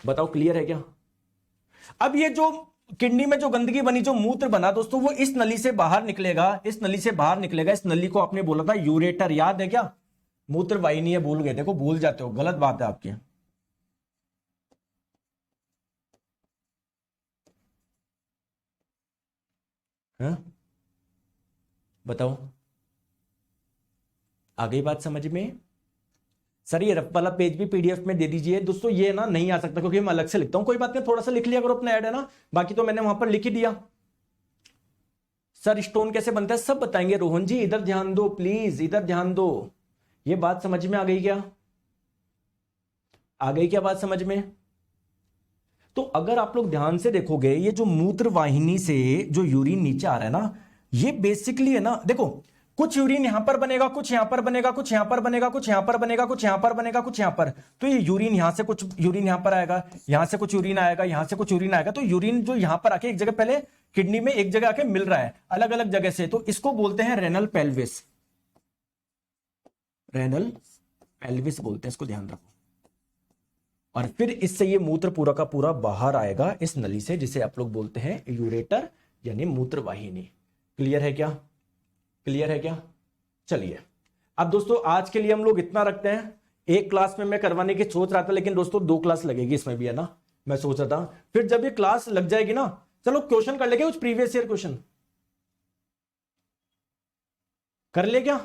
बताओ, क्लियर है क्या? अब ये जो किडनी में जो गंदगी बनी, जो मूत्र बना दोस्तों, वो इस नली से बाहर निकलेगा, इस नली से बाहर निकलेगा। इस नली को आपने बोला था यूरेटर, याद है क्या? मूत्र वाहिनी है, भूल गए, देखो भूल जाते हो, गलत बात है आपकी। हाँ? बताओ, आ गई बात समझ में? सर ये रफ वाला पेज भी पीडीएफ में दे दीजिए दोस्तों। ये ना नहीं आ सकता क्योंकि मैं अलग से लिखता हूं, कोई बात नहीं, थोड़ा सा लिख लिया करो, अपना ऐड है ना, बाकी तो मैंने वहां पर लिख ही दिया। सर स्टोन कैसे बनता है सब बताएंगे। रोहन जी इधर ध्यान दो प्लीज, इधर ध्यान दो। ये बात समझ में आ गई क्या? आ गई क्या बात समझ में? तो अगर आप लोग ध्यान से देखोगे, ये जो मूत्र वाहिनी से जो यूरिन नीचे आ रहा है ना, ये बेसिकली है ना, देखो कुछ यूरिन यहां पर बनेगा, कुछ यहां पर बनेगा, कुछ यहां पर बनेगा, कुछ यहां पर बनेगा, कुछ यहां पर बनेगा, कुछ यहां पर। तो ये यूरिन यहां से कुछ यूरिन यहां पर आएगा, यहां से कुछ यूरिन आएगा, यहां से कुछ यूरिन आएगा। तो यूरिन जो यहां पर आके एक जगह पहले किडनी में एक जगह आके मिल रहा है अलग अलग जगह से, तो इसको बोलते हैं रेनल पेल्विस। रेनल पेल्विस बोलते हैं इसको, ध्यान रखो। और फिर इससे ये मूत्र पूरा का पूरा बाहर आएगा इस नली से, जिसे आप लोग बोलते हैं यूरेटर यानी मूत्रवाहिनी। क्लियर है क्या? क्लियर है क्या? चलिए अब दोस्तों आज के लिए हम लोग इतना रखते हैं। एक क्लास में मैं करवाने की सोच रहा था, लेकिन दोस्तों 2 क्लास लगेगी इसमें भी, है ना। मैं सोच रहा था फिर जब ये क्लास लग जाएगी ना, चलो क्वेश्चन कर लेंगे कुछ प्रीवियस ईयर क्वेश्चन कर ले क्या?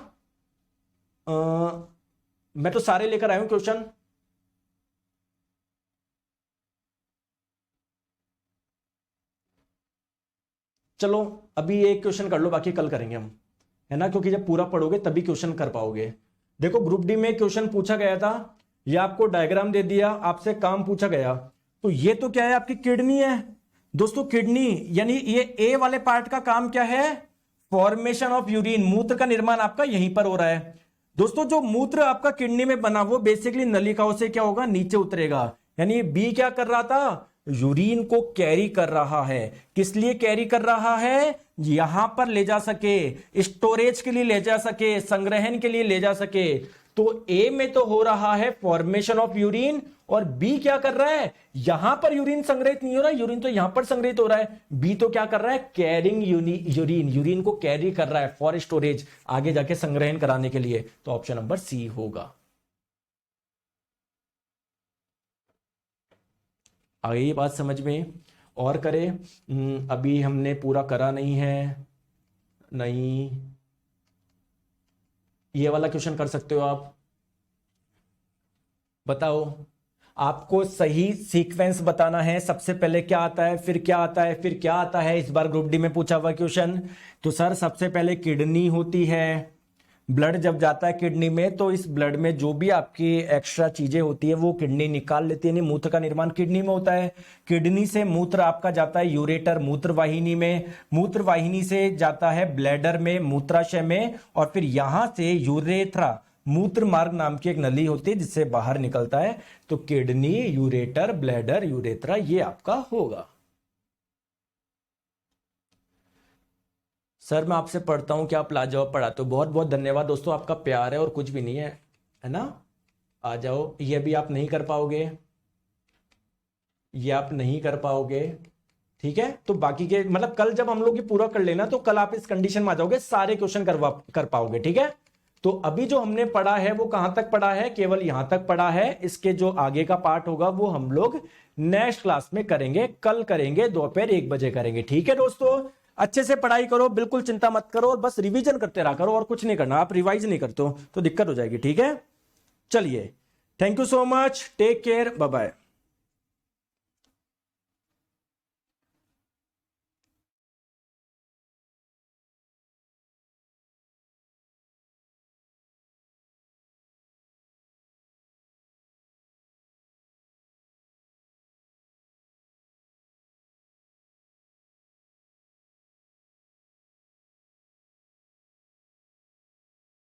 मैं तो सारे लेकर आया हूं क्वेश्चन। चलो अभी एक क्वेश्चन कर लो, बाकी कल करेंगे हम, है ना, क्योंकि जब पूरा पढ़ोगे तभी क्वेश्चन कर पाओगे। देखो ग्रुप डी में क्वेश्चन पूछा गया था, ये आपको डायग्राम दे दिया, आपसे काम पूछा गया। तो ये तो क्या है, आपकी किडनी है दोस्तों। किडनी यानी ये ए वाले पार्ट का काम क्या है? फॉर्मेशन ऑफ यूरिन, मूत्र का निर्माण आपका यहीं पर हो रहा है दोस्तों। जो मूत्र आपका किडनी में बना वो बेसिकली नलिकाओं से क्या होगा, नीचे उतरेगा। यानी बी क्या कर रहा था, यूरिन को कैरी कर रहा है। किस लिए कैरी कर रहा है? यहां पर ले जा सके, स्टोरेज के लिए ले जा सके, संग्रहण के लिए ले जा सके। तो ए में तो हो रहा है फॉर्मेशन ऑफ यूरिन, और बी क्या कर रहा है, यहां पर यूरिन संग्रहित नहीं हो रहा है, यूरिन तो यहां पर संग्रहित हो रहा है। बी तो क्या कर रहा है, कैरिंग यूरिन, यूरिन को कैरी कर रहा है फॉर स्टोरेज, आगे जाके संग्रहण कराने के लिए। तो ऑप्शन नंबर सी होगा। आगे ये बात समझ में? और करें, अभी हमने पूरा करा नहीं है। नहीं, ये वाला क्वेश्चन कर सकते हो आप। बताओ, आपको सही सीक्वेंस बताना है। सबसे पहले क्या आता है, फिर क्या आता है, फिर क्या आता है। इस बार ग्रुप डी में पूछा हुआ क्वेश्चन। तो सर सबसे पहले किडनी होती है। ब्लड जब जाता है किडनी में, तो इस ब्लड में जो भी आपकी एक्स्ट्रा चीजें होती है वो किडनी निकाल लेती है। यानी मूत्र का निर्माण किडनी में होता है। किडनी से मूत्र आपका जाता है यूरेटर, मूत्रवाहिनी में। मूत्रवाहिनी से जाता है ब्लैडर में, मूत्राशय में, और फिर यहां से यूरेथ्रा, मूत्र मार्ग नाम की एक नली होती है जिससे बाहर निकलता है। तो किडनी, यूरेटर, ब्लैडर, यूरेथ्रा, ये आपका होगा। सर मैं आपसे पढ़ता हूं क्या आप लाजवाब पढ़ाते हो। बहुत बहुत धन्यवाद दोस्तों, आपका प्यार है और कुछ भी नहीं है, है ना। आ जाओ। ये भी आप नहीं कर पाओगे, ये आप नहीं कर पाओगे, ठीक है। तो बाकी के मतलब कल जब हम लोग ये पूरा कर लेना, तो कल आप इस कंडीशन में आ जाओगे, सारे क्वेश्चन कर पाओगे, ठीक है। तो अभी जो हमने पढ़ा है वो कहां तक पढ़ा है, केवल यहां तक पढ़ा है। इसके जो आगे का पार्ट होगा वो हम लोग नेक्स्ट क्लास में करेंगे, कल करेंगे, दोपहर 1 बजे करेंगे, ठीक है दोस्तों। अच्छे से पढ़ाई करो, बिल्कुल चिंता मत करो, और बस रिवीजन करते रहा करो, और कुछ नहीं करना। आप रिवाइज नहीं करते हो तो दिक्कत हो जाएगी, ठीक है। चलिए, thank you so much, take care, bye bye.